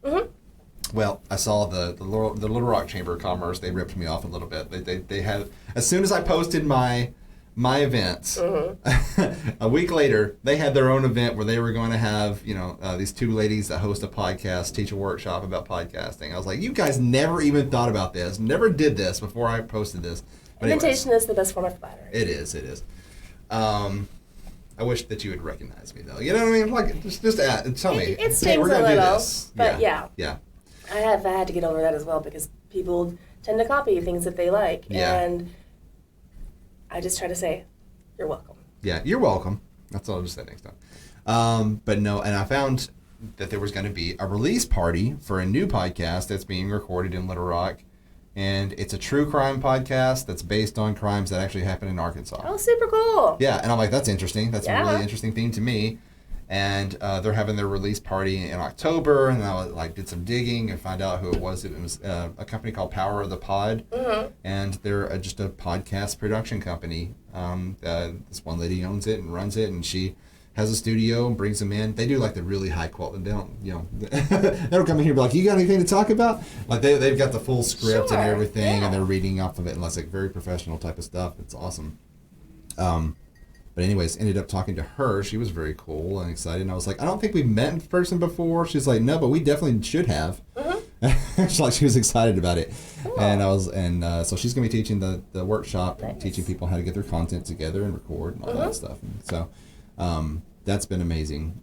[SPEAKER 2] Well, I saw the Little Rock Chamber of Commerce. They ripped me off a little bit. They had, as soon as I posted my events, a week later they had their own event where they were going to have these 2 ladies that host a podcast teach a workshop about podcasting. I was like, you guys never even thought about this, never did this before I posted this. But
[SPEAKER 3] Invitation is the best form of flattery.
[SPEAKER 2] it is. I wish that you would recognize me though. You know what I mean? Like just tell me.
[SPEAKER 3] It
[SPEAKER 2] hey,
[SPEAKER 3] stings
[SPEAKER 2] we're
[SPEAKER 3] a
[SPEAKER 2] gonna do
[SPEAKER 3] little,
[SPEAKER 2] this.
[SPEAKER 3] but
[SPEAKER 2] yeah.
[SPEAKER 3] I have had to get over that as well because people tend to copy things that they like,
[SPEAKER 2] Yeah.
[SPEAKER 3] and I just try to say, you're welcome.
[SPEAKER 2] Yeah, you're welcome. That's all I'll just say next time. But no, and I found that there was going to be a release party for a new podcast that's being recorded in Little Rock. And it's a true crime podcast that's based on crimes that actually happen in Arkansas.
[SPEAKER 3] Oh, super cool.
[SPEAKER 2] Yeah, and I'm like, that's interesting. That's a
[SPEAKER 3] Yeah.
[SPEAKER 2] really interesting thing to me. And they're having their release party in October, and I did some digging and find out who it was. It was a company called Power of the Pod, and they're just a podcast production company. This one lady owns it and runs it, and she has a studio and brings them in. They do like the really high quality. They don't, they don't come in here and be like, you got anything to talk about? Like they've got the full script and
[SPEAKER 3] Sure,
[SPEAKER 2] everything,
[SPEAKER 3] yeah.
[SPEAKER 2] and they're reading off of it, and it's like very professional type of stuff. It's awesome. But anyways, ended up talking to her. She was very cool and excited. And I was like, I don't think we've met in person before. She's like, no, but we definitely should have. She was excited about it.
[SPEAKER 3] Cool.
[SPEAKER 2] And so she's going to be teaching the workshop,
[SPEAKER 3] Nice.
[SPEAKER 2] teaching people how to get their content together and record and all that stuff. And so that's been amazing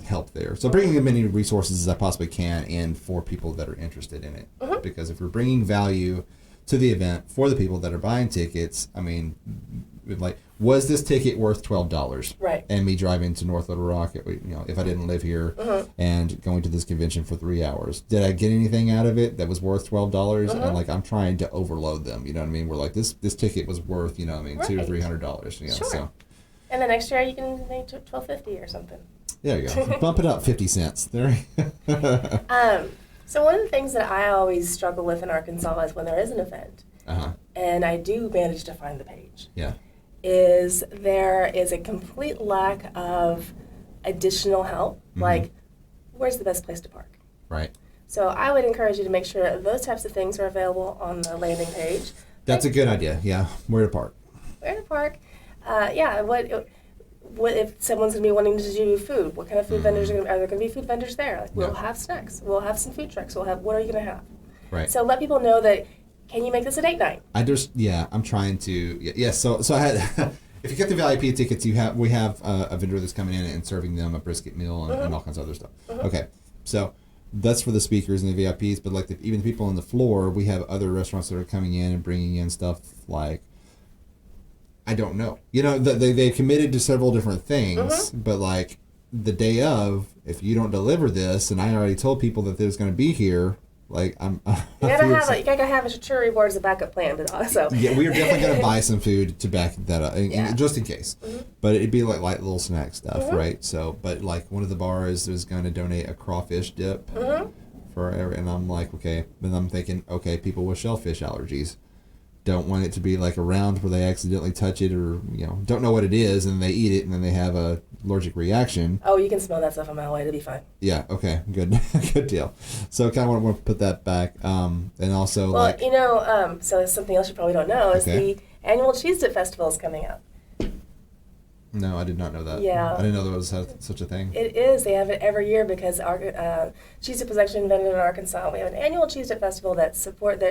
[SPEAKER 2] help there. So bringing as many resources as I possibly can in for people that are interested in it. Because if we're bringing value to the event for the people that are buying tickets, I mean, like, was this ticket worth $12?
[SPEAKER 3] Right.
[SPEAKER 2] And me driving to North Little Rock, if I didn't live here, and going to this convention for 3 hours, did I get anything out of it that was worth $12? And like, I'm trying to overload them. You know what I mean? We're like, this ticket was worth, $200 or $300.
[SPEAKER 3] Sure.
[SPEAKER 2] So
[SPEAKER 3] And the next year you can make $12.50 or something.
[SPEAKER 2] there you go. Bump it up 50 cents. There.
[SPEAKER 3] So one of the things that I always struggle with in Arkansas is when there is an event,
[SPEAKER 2] Uh-huh.
[SPEAKER 3] and I do manage to find the page,
[SPEAKER 2] Yeah.
[SPEAKER 3] is there is a complete lack of additional help, like where's the best place to park?
[SPEAKER 2] Right.
[SPEAKER 3] So I would encourage you to make sure those types of things are available on the landing page.
[SPEAKER 2] That's a good idea. Yeah. Where to park.
[SPEAKER 3] Where to park? Yeah. What if someone's going to be wanting to do food? What kind of food vendors are there going to be food vendors there? Like we'll have snacks. We'll have some food trucks. What are you going to have?
[SPEAKER 2] Right.
[SPEAKER 3] So let people know that. Can you make this a date night?
[SPEAKER 2] I'm trying to. Yeah. So I had. If you get the VIP tickets, we have a vendor that's coming in and serving them a brisket meal and all kinds of other stuff. Okay. So. That's for the speakers and the VIPs, but like even the people on the floor, we have other restaurants that are coming in and bringing in stuff like, I don't know. They committed to several different things, but like the day of, if you don't deliver this, and I already told people that there's going to be here, like you
[SPEAKER 3] gotta have a charcuterie board as a backup plan, but also
[SPEAKER 2] yeah, we are definitely going to buy some food to back that up, just in case. But it'd be like light little snack stuff, right? So, but like one of the bars is going to donate a crawfish dip and I'm like, okay. Then I'm thinking, okay, people with shellfish allergies don't want it to be like around where they accidentally touch it or don't know what it is and they eat it and then they have a allergic reaction.
[SPEAKER 3] Oh, you can smell that stuff a mile away. It'll be fine.
[SPEAKER 2] Yeah. Okay. Good. Good deal. So kind of want to put that back. And also
[SPEAKER 3] so something else you probably don't know is the annual Cheese Dip Festival is coming up.
[SPEAKER 2] No, I did not know that.
[SPEAKER 3] Yeah.
[SPEAKER 2] I didn't know there was such a thing.
[SPEAKER 3] It is. They have it every year because our cheese dip was actually invented in Arkansas. We have an annual Cheese Dip Festival that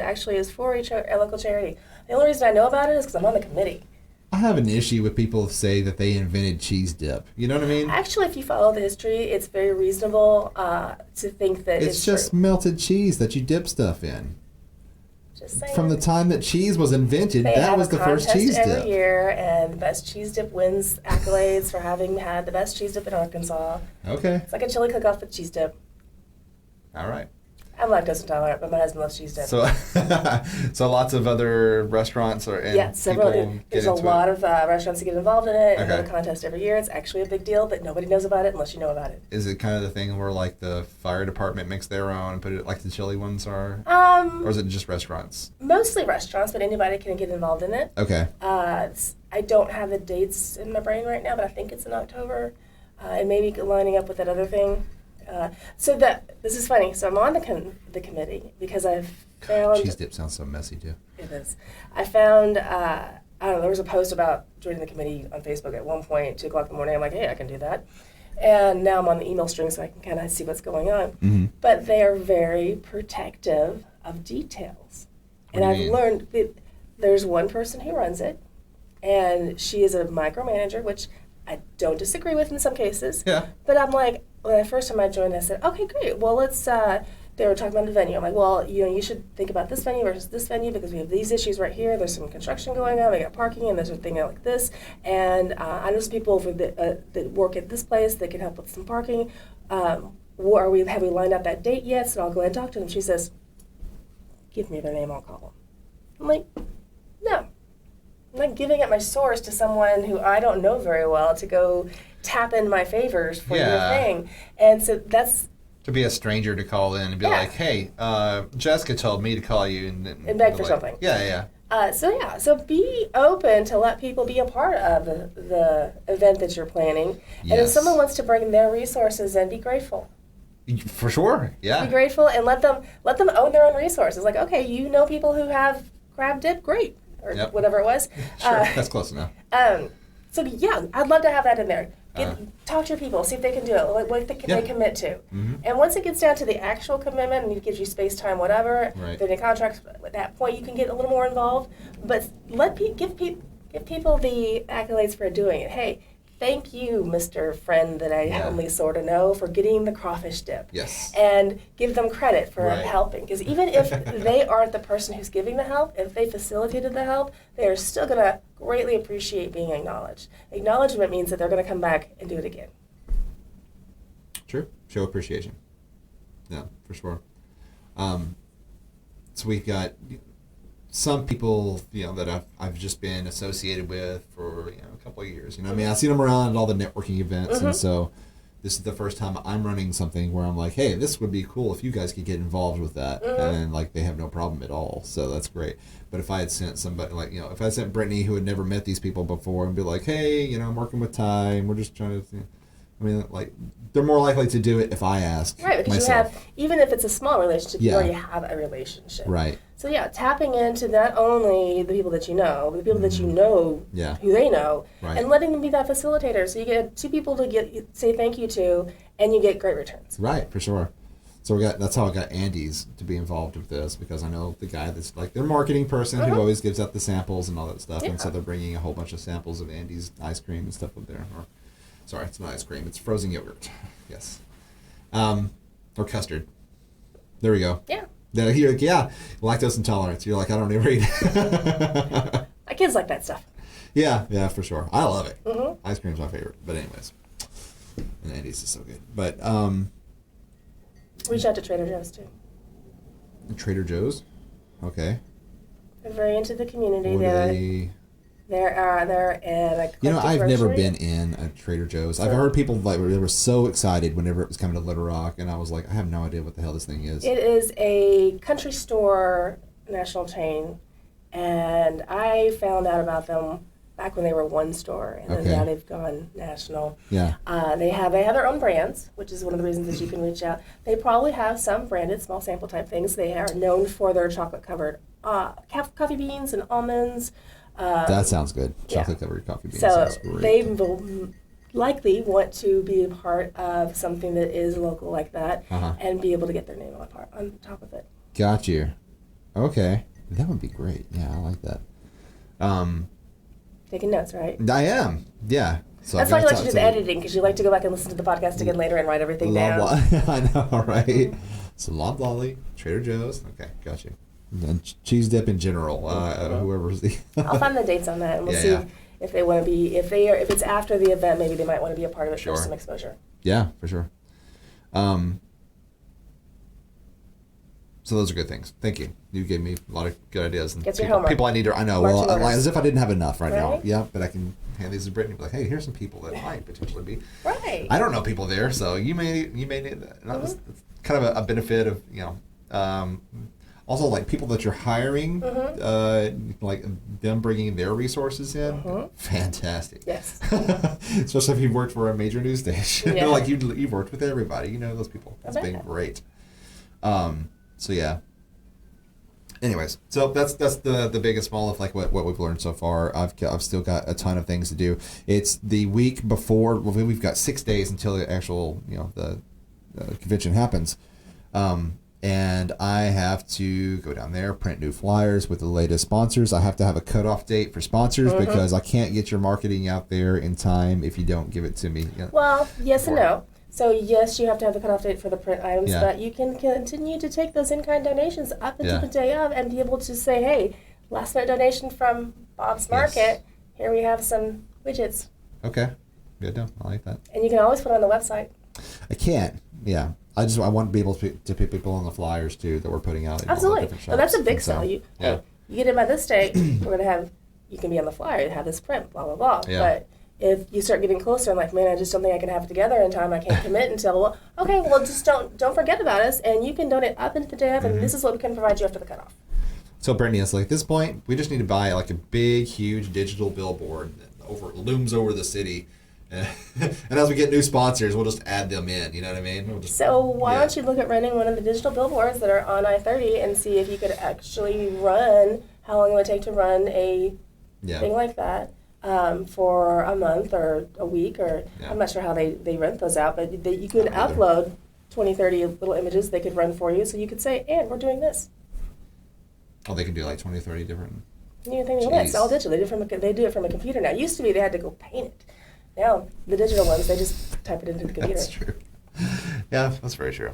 [SPEAKER 3] actually is for a local charity. The only reason I know about it is because I'm on the committee.
[SPEAKER 2] I have an issue with people say that they invented cheese dip. You know what I mean?
[SPEAKER 3] Actually, if you follow the history, it's very reasonable to think that
[SPEAKER 2] it's just
[SPEAKER 3] true.
[SPEAKER 2] Melted cheese that you dip stuff in.
[SPEAKER 3] Just saying.
[SPEAKER 2] From the time that cheese was invented, that was the first cheese dip.
[SPEAKER 3] Every year, and the best cheese dip wins accolades for having had the best cheese dip in Arkansas.
[SPEAKER 2] Okay.
[SPEAKER 3] It's like a chili cook-off with cheese dip.
[SPEAKER 2] All right.
[SPEAKER 3] I'm lactose intolerant, but my husband loves cheese dip.
[SPEAKER 2] So lots of other restaurants
[SPEAKER 3] several. There's a lot of restaurants that get involved in it.
[SPEAKER 2] Okay.
[SPEAKER 3] And have a contest every year. It's actually a big deal, but nobody knows about it unless you know about it.
[SPEAKER 2] Is it kind of the thing where like the fire department makes their own and put it like the chili ones are? Or is it just restaurants?
[SPEAKER 3] Mostly restaurants, but anybody can get involved in it.
[SPEAKER 2] Okay.
[SPEAKER 3] I don't have the dates in my brain right now, but I think it's in October. And maybe lining up with that other thing. This is funny. So I'm on the committee because I've found...
[SPEAKER 2] Cheese dip sounds so messy, too.
[SPEAKER 3] It is. I found, there was a post about joining the committee on Facebook at one point, 2 o'clock in the morning. I'm like, hey, I can do that. And now I'm on the email string so I can kind of see what's going on.
[SPEAKER 2] Mm-hmm.
[SPEAKER 3] But they are very protective of details.
[SPEAKER 2] What do you mean?
[SPEAKER 3] Learned that there's one person who runs it, and she is a micromanager, which I don't disagree with in some cases.
[SPEAKER 2] Yeah.
[SPEAKER 3] But I'm like, when the first time I joined, I said, okay, great. Well, let's, they were talking about the venue. I'm like, well, you should think about this venue versus this venue because we have these issues right here. There's some construction going on. We got parking, and there's a thing like this. And I know some people that work at this place that can help with some parking. Have we lined up that date yet? So I'll go ahead and talk to them. She says, give me their name, I'll call them. I'm like, no. I'm not giving up my source to someone who I don't know very well to go tap in my favors for your thing. And so that's...
[SPEAKER 2] To be a stranger to call in and be like, hey, Jessica told me to call you. And
[SPEAKER 3] beg for something.
[SPEAKER 2] Yeah.
[SPEAKER 3] So be open to let people be a part of the event that you're planning.
[SPEAKER 2] Yes.
[SPEAKER 3] And if someone wants to bring their resources in, be grateful.
[SPEAKER 2] For sure, yeah.
[SPEAKER 3] Be grateful and let them own their own resources. Like, okay, you know people who have crab dip, great. Or whatever it was.
[SPEAKER 2] Sure, that's close enough.
[SPEAKER 3] So yeah, I'd love to have that in there. Talk to your people, see if they can do it, what they commit to.
[SPEAKER 2] Mm-hmm.
[SPEAKER 3] And once it gets down to the actual commitment and it gives you space, time, whatever,
[SPEAKER 2] right.
[SPEAKER 3] if they're in contracts, at that point you can get a little more involved. But give people the accolades for doing it. Hey, thank you, Mr. Friend that I only sort of know, for getting the crawfish dip.
[SPEAKER 2] Yes.
[SPEAKER 3] And give them credit for helping. Because even if they aren't the person who's giving the help, if they facilitated the help, they are still going to greatly appreciate being acknowledged. Acknowledgement means that they're going to come back and do it again.
[SPEAKER 2] True. Show appreciation. Yeah, for sure. So we've got some people, that I've just been associated with for a couple of years. I mean, I've seen them around at all the networking events, and so this is the first time I'm running something where I'm like, hey, this would be cool if you guys could get involved with that. And like they have no problem at all. So that's great. But if I had sent somebody like, if I sent Brittany who had never met these people before and be like, hey, I'm working with Ty and we're just trying to, I mean, like they're more likely to do it if I ask.
[SPEAKER 3] Right, because
[SPEAKER 2] myself.
[SPEAKER 3] you have, even if it's a small relationship, you already have a relationship.
[SPEAKER 2] Right.
[SPEAKER 3] So yeah, tapping into not only the people that you know, but the people that you know, who they know, and letting them be that facilitator. So you get two people to say thank you to, and you get great returns.
[SPEAKER 2] Right, for sure. So that's how I got Andy's to be involved with this, because I know the guy that's like their marketing person who always gives out the samples and all that stuff, and so they're bringing a whole bunch of samples of Andy's ice cream and stuff up there. Sorry, it's not ice cream, it's frozen yogurt. Yes. Or custard. There we go.
[SPEAKER 3] Yeah.
[SPEAKER 2] You're like, lactose intolerance. You're like, I don't even read.
[SPEAKER 3] My kids like that stuff.
[SPEAKER 2] Yeah, for sure. I love it. Ice cream's my favorite. But anyways. And Andy's is so good. But,
[SPEAKER 3] reach out to Trader Joe's, too.
[SPEAKER 2] Trader Joe's? Okay.
[SPEAKER 3] They're very into the community. They're in a
[SPEAKER 2] I've never been in a Trader Joe's. So, I've heard people they were so excited whenever it was coming to Little Rock, and I was like, I have no idea what the hell this thing is.
[SPEAKER 3] It is a country store national chain, and I found out about them back when they were one store, and then now they've gone national.
[SPEAKER 2] Yeah.
[SPEAKER 3] They have their own brands, which is one of the reasons that you can reach out. They probably have some branded small sample type things. They are known for their chocolate covered coffee beans and almonds.
[SPEAKER 2] That sounds good. Chocolate covered coffee beans.
[SPEAKER 3] So
[SPEAKER 2] sounds great.
[SPEAKER 3] they will likely want to be a part of something that is local like that, and be able to get their name on top of it.
[SPEAKER 2] Got you. Okay. That would be great. Yeah, I like that.
[SPEAKER 3] Taking notes, right?
[SPEAKER 2] I am. Yeah. So
[SPEAKER 3] that's why you like to do the editing, because you like to go back and listen to the podcast again later and write everything down.
[SPEAKER 2] I know, right? So Loblolly, Trader Joe's. Okay, got you. And cheese dip in general. Whoever's the.
[SPEAKER 3] I'll find the dates on that, and we'll see if they want to be. If it's after the event, maybe they might want to be a part of it for some exposure.
[SPEAKER 2] Yeah, for sure. So those are good things. Thank you. You gave me a lot of good ideas. And
[SPEAKER 3] Get your homework.
[SPEAKER 2] People I need to. I know. Well, as if I didn't have enough right now. Yeah, but I can hand these to Brittany. Be like, hey, here's some people that might potentially be.
[SPEAKER 3] Right.
[SPEAKER 2] I don't know people there, so you may need that. It's kind of a benefit of also like people that you're hiring, like them bringing their resources in. Fantastic.
[SPEAKER 3] Yes.
[SPEAKER 2] Especially if you've worked for a major news station, like you've worked with everybody. You know those people. That's been great. So yeah. Anyways, so that's the big and small of like what we've learned so far. I've still got a ton of things to do. It's the week before. Well, we've got 6 days until the actual the convention happens, and I have to go down there, print new flyers with the latest sponsors. I have to have a cutoff date for sponsors because I can't get your marketing out there in time if you don't give it to me.
[SPEAKER 3] Well, yes and no. So yes, you have to have the cutoff date for the print items, but you can continue to take those in-kind donations up until the day of and be able to say, hey, last minute donation from Bob's Market. Yes. Here we have some widgets.
[SPEAKER 2] Okay. Good. No, I like that.
[SPEAKER 3] And you can always put it on the website.
[SPEAKER 2] I can't. Yeah. I want to be able to put people on the flyers too that we're putting out.
[SPEAKER 3] Absolutely. Well, that's a big sell. You get in by this date, we're going to have, you can be on the flyer, have this print, blah, blah, blah. Yeah. But if you start getting closer and like, man, I just don't think I can have it together in time, I can't commit until, just don't forget about us, and you can donate up into the day of, and this is what we can provide you after the cutoff.
[SPEAKER 2] So Brittany, it's like at this point, we just need to buy like a big, huge digital billboard that looms over the city. And as we get new sponsors, we'll just add them in. You know what I mean?
[SPEAKER 3] So why don't you look at running one of the digital billboards that are on I-30 and see if you could actually run, how long it would take to run a thing like that. For a month or a week, or I'm not sure how they rent those out, but you could upload 20, 30 little images they could run for you, so you could say, and we're doing this.
[SPEAKER 2] Oh, they can do like 20, 30 different...
[SPEAKER 3] It's all digital. They do it from a computer now. It used to be they had to go paint it. Now, the digital ones, they just type it into the computer.
[SPEAKER 2] That's true. Yeah, that's very true.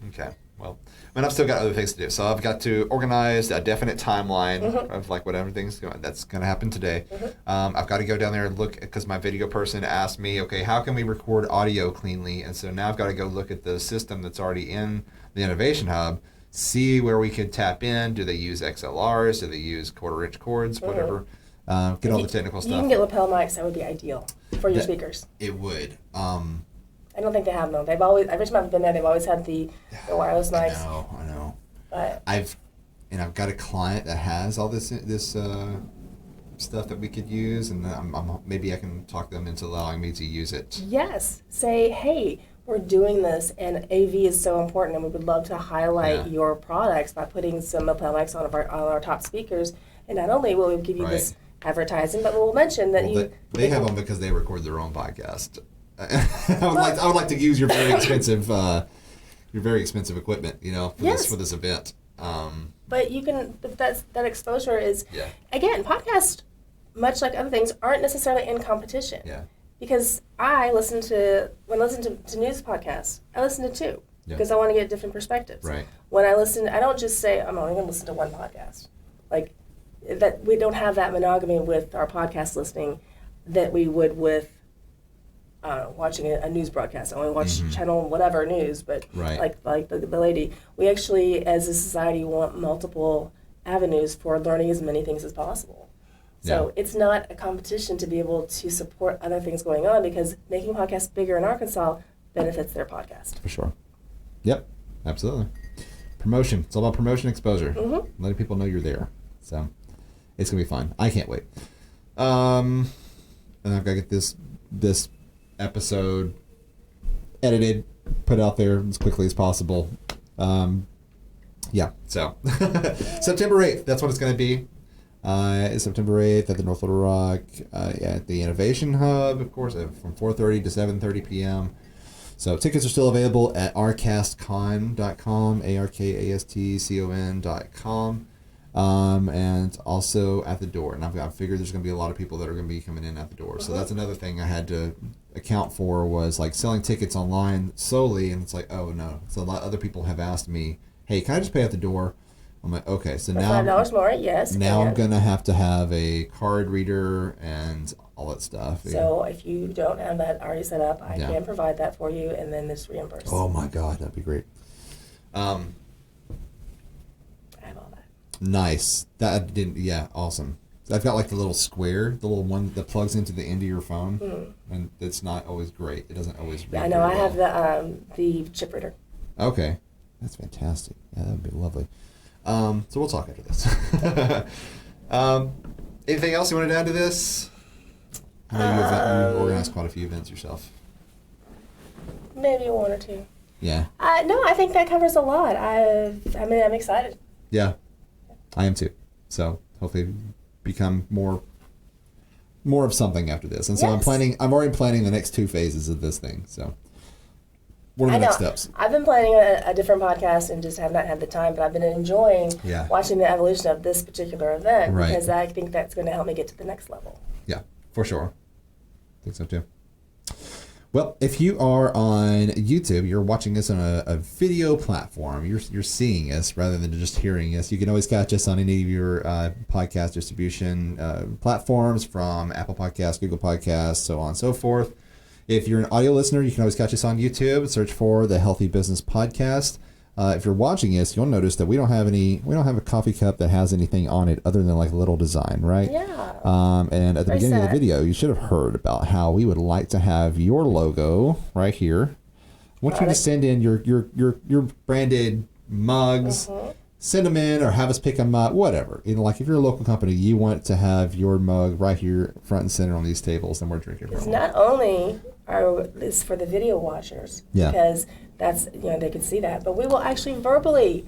[SPEAKER 2] Okay. Well, I've still got other things to do. So I've got to organize a definite timeline of like what everything's going. That's going to happen today. I've got to go down there and look, because my video person asked me, okay, how can we record audio cleanly? And so now I've got to go look at the system that's already in the Innovation Hub, see where we can tap in. Do they use XLRs? Do they use quarter-inch cords? Whatever. Get all the technical stuff.
[SPEAKER 3] You can get lapel mics. That would be ideal for your speakers.
[SPEAKER 2] It would.
[SPEAKER 3] I don't think they have them. They've always, every time I've been there, they've always had the wireless mics.
[SPEAKER 2] I know.
[SPEAKER 3] But
[SPEAKER 2] I've got a client that has all this stuff that we could use, and maybe I can talk them into allowing me to use it.
[SPEAKER 3] yes, say, hey, we're doing this, and AV is so important, and we would love to highlight your products by putting some lapel mics on our top speakers. And not only will we give you this advertising, but we'll mention that
[SPEAKER 2] they have them because they record their own podcast. I would like to use your very expensive equipment, for this event.
[SPEAKER 3] But you can, that exposure is, again, podcasts, much like other things, aren't necessarily in competition.
[SPEAKER 2] Yeah.
[SPEAKER 3] Because when I listen to news podcasts, I listen to two because I want to get different perspectives.
[SPEAKER 2] Right.
[SPEAKER 3] When I listen, I don't just say, I'm only going to listen to one podcast. Like, that we don't have that monogamy with our podcast listening that we would with watching a news broadcast. I only watch channel whatever news, but like the lady, we actually as a society want multiple avenues for learning as many things as possible. So it's not a competition to be able to support other things going on, because making podcasts bigger in Arkansas benefits their podcast.
[SPEAKER 2] For sure. Yep, absolutely. Promotion. It's all about promotion exposure. Mm-hmm. Letting people know you're there. So it's going to be fun. I can't wait. And I've got to get this episode edited, put out there as quickly as possible. So September 8th, that's what it's going to be. September 8th at the North Little Rock, at the Innovation Hub, of course, from 4:30 to 7:30 p.m. So tickets are still available at arcastcon.com, arkastcon.com. And also at the door. And I figured there's going to be a lot of people that are going to be coming in at the door. So that's another thing I had to account for, was like selling tickets online solely. And it's like, oh no. So a lot of other people have asked me, hey, can I just pay at the door? I'm like, okay. So now
[SPEAKER 3] $5 more, yes.
[SPEAKER 2] Now I'm going to have a card reader and all that stuff.
[SPEAKER 3] So if you don't have that already set up, I can provide that for you, and then it's reimbursed.
[SPEAKER 2] Oh my God, that'd be great.
[SPEAKER 3] I have all that.
[SPEAKER 2] Nice. Awesome. I've got like the little square, the little one that plugs into the end of your phone, and it's not always great. It doesn't always read
[SPEAKER 3] I know. I
[SPEAKER 2] well.
[SPEAKER 3] have the chip reader.
[SPEAKER 2] Okay, that's fantastic. Yeah, that would be lovely. So we'll talk after this. Anything else you wanted to add to this? I know you've organized quite a few events yourself.
[SPEAKER 3] Maybe one or two.
[SPEAKER 2] Yeah.
[SPEAKER 3] No, I think that covers a lot. I'm excited.
[SPEAKER 2] Yeah, I am too. So hopefully become more of something after this. And so I'm already planning the next 2 phases of this thing. So what are the next steps?
[SPEAKER 3] I've been planning a different podcast and just have not had the time, but I've been enjoying watching the evolution of this particular event because I think that's going to help me get to the next level.
[SPEAKER 2] Yeah, for sure. I think so too. Well, if you are on YouTube, you're watching us on a video platform. You're seeing us rather than just hearing us. You can always catch us on any of your podcast distribution platforms, from Apple Podcasts, Google Podcasts, so on and so forth. If you're an audio listener, you can always catch us on YouTube. Search for the Healthy Business Podcast. If you're watching us, you'll notice that we don't have a coffee cup that has anything on it other than like a little design, right?
[SPEAKER 3] Yeah.
[SPEAKER 2] And at the beginning of the video, you should have heard about how we would like to have your logo right here. I want you to send in your branded mugs. Send them in, or have us pick them up, whatever. Like if you're a local company, you want to have your mug right here front and center on these tables, and we're drinking from
[SPEAKER 3] it. Not only are this for the video watchers, because that's, they can see that, but we will actually verbally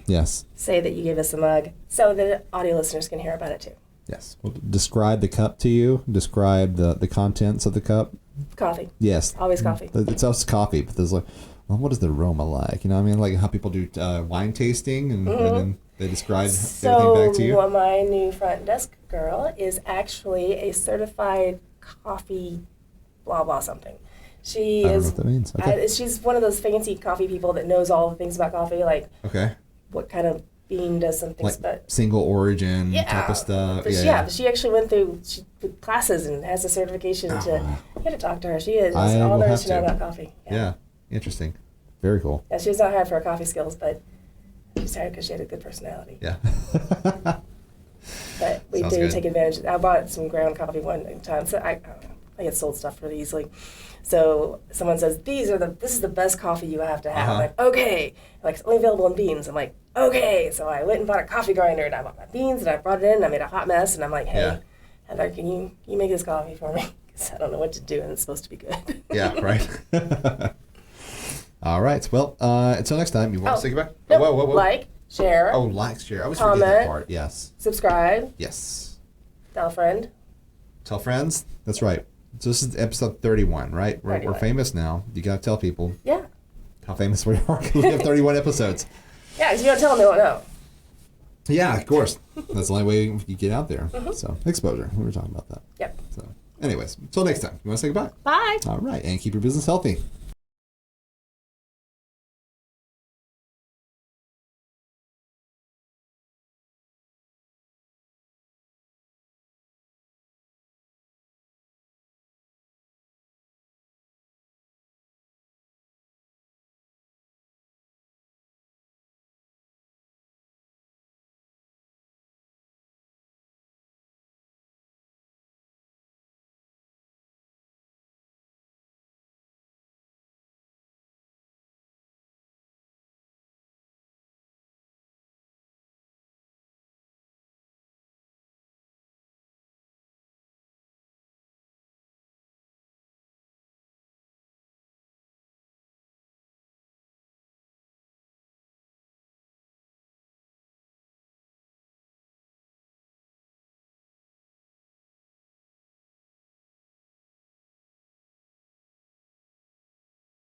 [SPEAKER 3] say that you gave us a mug so the audio listeners can hear about it too.
[SPEAKER 2] Yes. We'll describe the cup to you, describe the contents of the cup.
[SPEAKER 3] Coffee.
[SPEAKER 2] Yes.
[SPEAKER 3] Always coffee.
[SPEAKER 2] It's always coffee, but there's like, well, what is the aroma like? You know what I mean? Like how people do wine tasting and then they describe everything back to you.
[SPEAKER 3] So my new front desk girl is actually a certified coffee blah blah something. She
[SPEAKER 2] I don't know what that means. Okay.
[SPEAKER 3] She's one of those fancy coffee people that knows all the things about coffee, like what kind of bean does something,
[SPEAKER 2] like single origin type of stuff.
[SPEAKER 3] But she actually went through classes and has a certification You got to talk to her. She is all there is to know about coffee.
[SPEAKER 2] Yeah, interesting. Very cool.
[SPEAKER 3] Yeah, she was not hired for her coffee skills, but she's hired because she had a good personality.
[SPEAKER 2] Yeah.
[SPEAKER 3] But we do take advantage. I bought some ground coffee one time, so I don't know. I get sold stuff really easily. So someone says, this is the best coffee you have to have. I'm like, okay. Like, it's only available in beans. I'm like, okay. So I went and bought a coffee grinder, and I bought my beans, and I brought it in, and I made a hot mess, and I'm like, hey, Heather, can you make this coffee for me? Because I don't know what to do, and it's supposed to be good.
[SPEAKER 2] Yeah, right. All right. Well, until next time, you want to say goodbye?
[SPEAKER 3] Nope.
[SPEAKER 2] Whoa.
[SPEAKER 3] Like, share,
[SPEAKER 2] Like, share. I always forget that
[SPEAKER 3] comment,
[SPEAKER 2] part. Yes.
[SPEAKER 3] subscribe,
[SPEAKER 2] Yes.
[SPEAKER 3] tell a friend.
[SPEAKER 2] Tell friends. That's right. So this is episode 31, right? We're
[SPEAKER 3] 31.
[SPEAKER 2] famous now. You got to tell people
[SPEAKER 3] Yeah.
[SPEAKER 2] how famous we are. We have 31 episodes.
[SPEAKER 3] Yeah, because you don't tell them, they won't know.
[SPEAKER 2] Yeah, of course. That's the only way you get out there. So, exposure. We were talking about that.
[SPEAKER 3] Yep.
[SPEAKER 2] So, anyways, until next time, you want to say goodbye?
[SPEAKER 1] Bye.
[SPEAKER 2] All right. And keep your business healthy.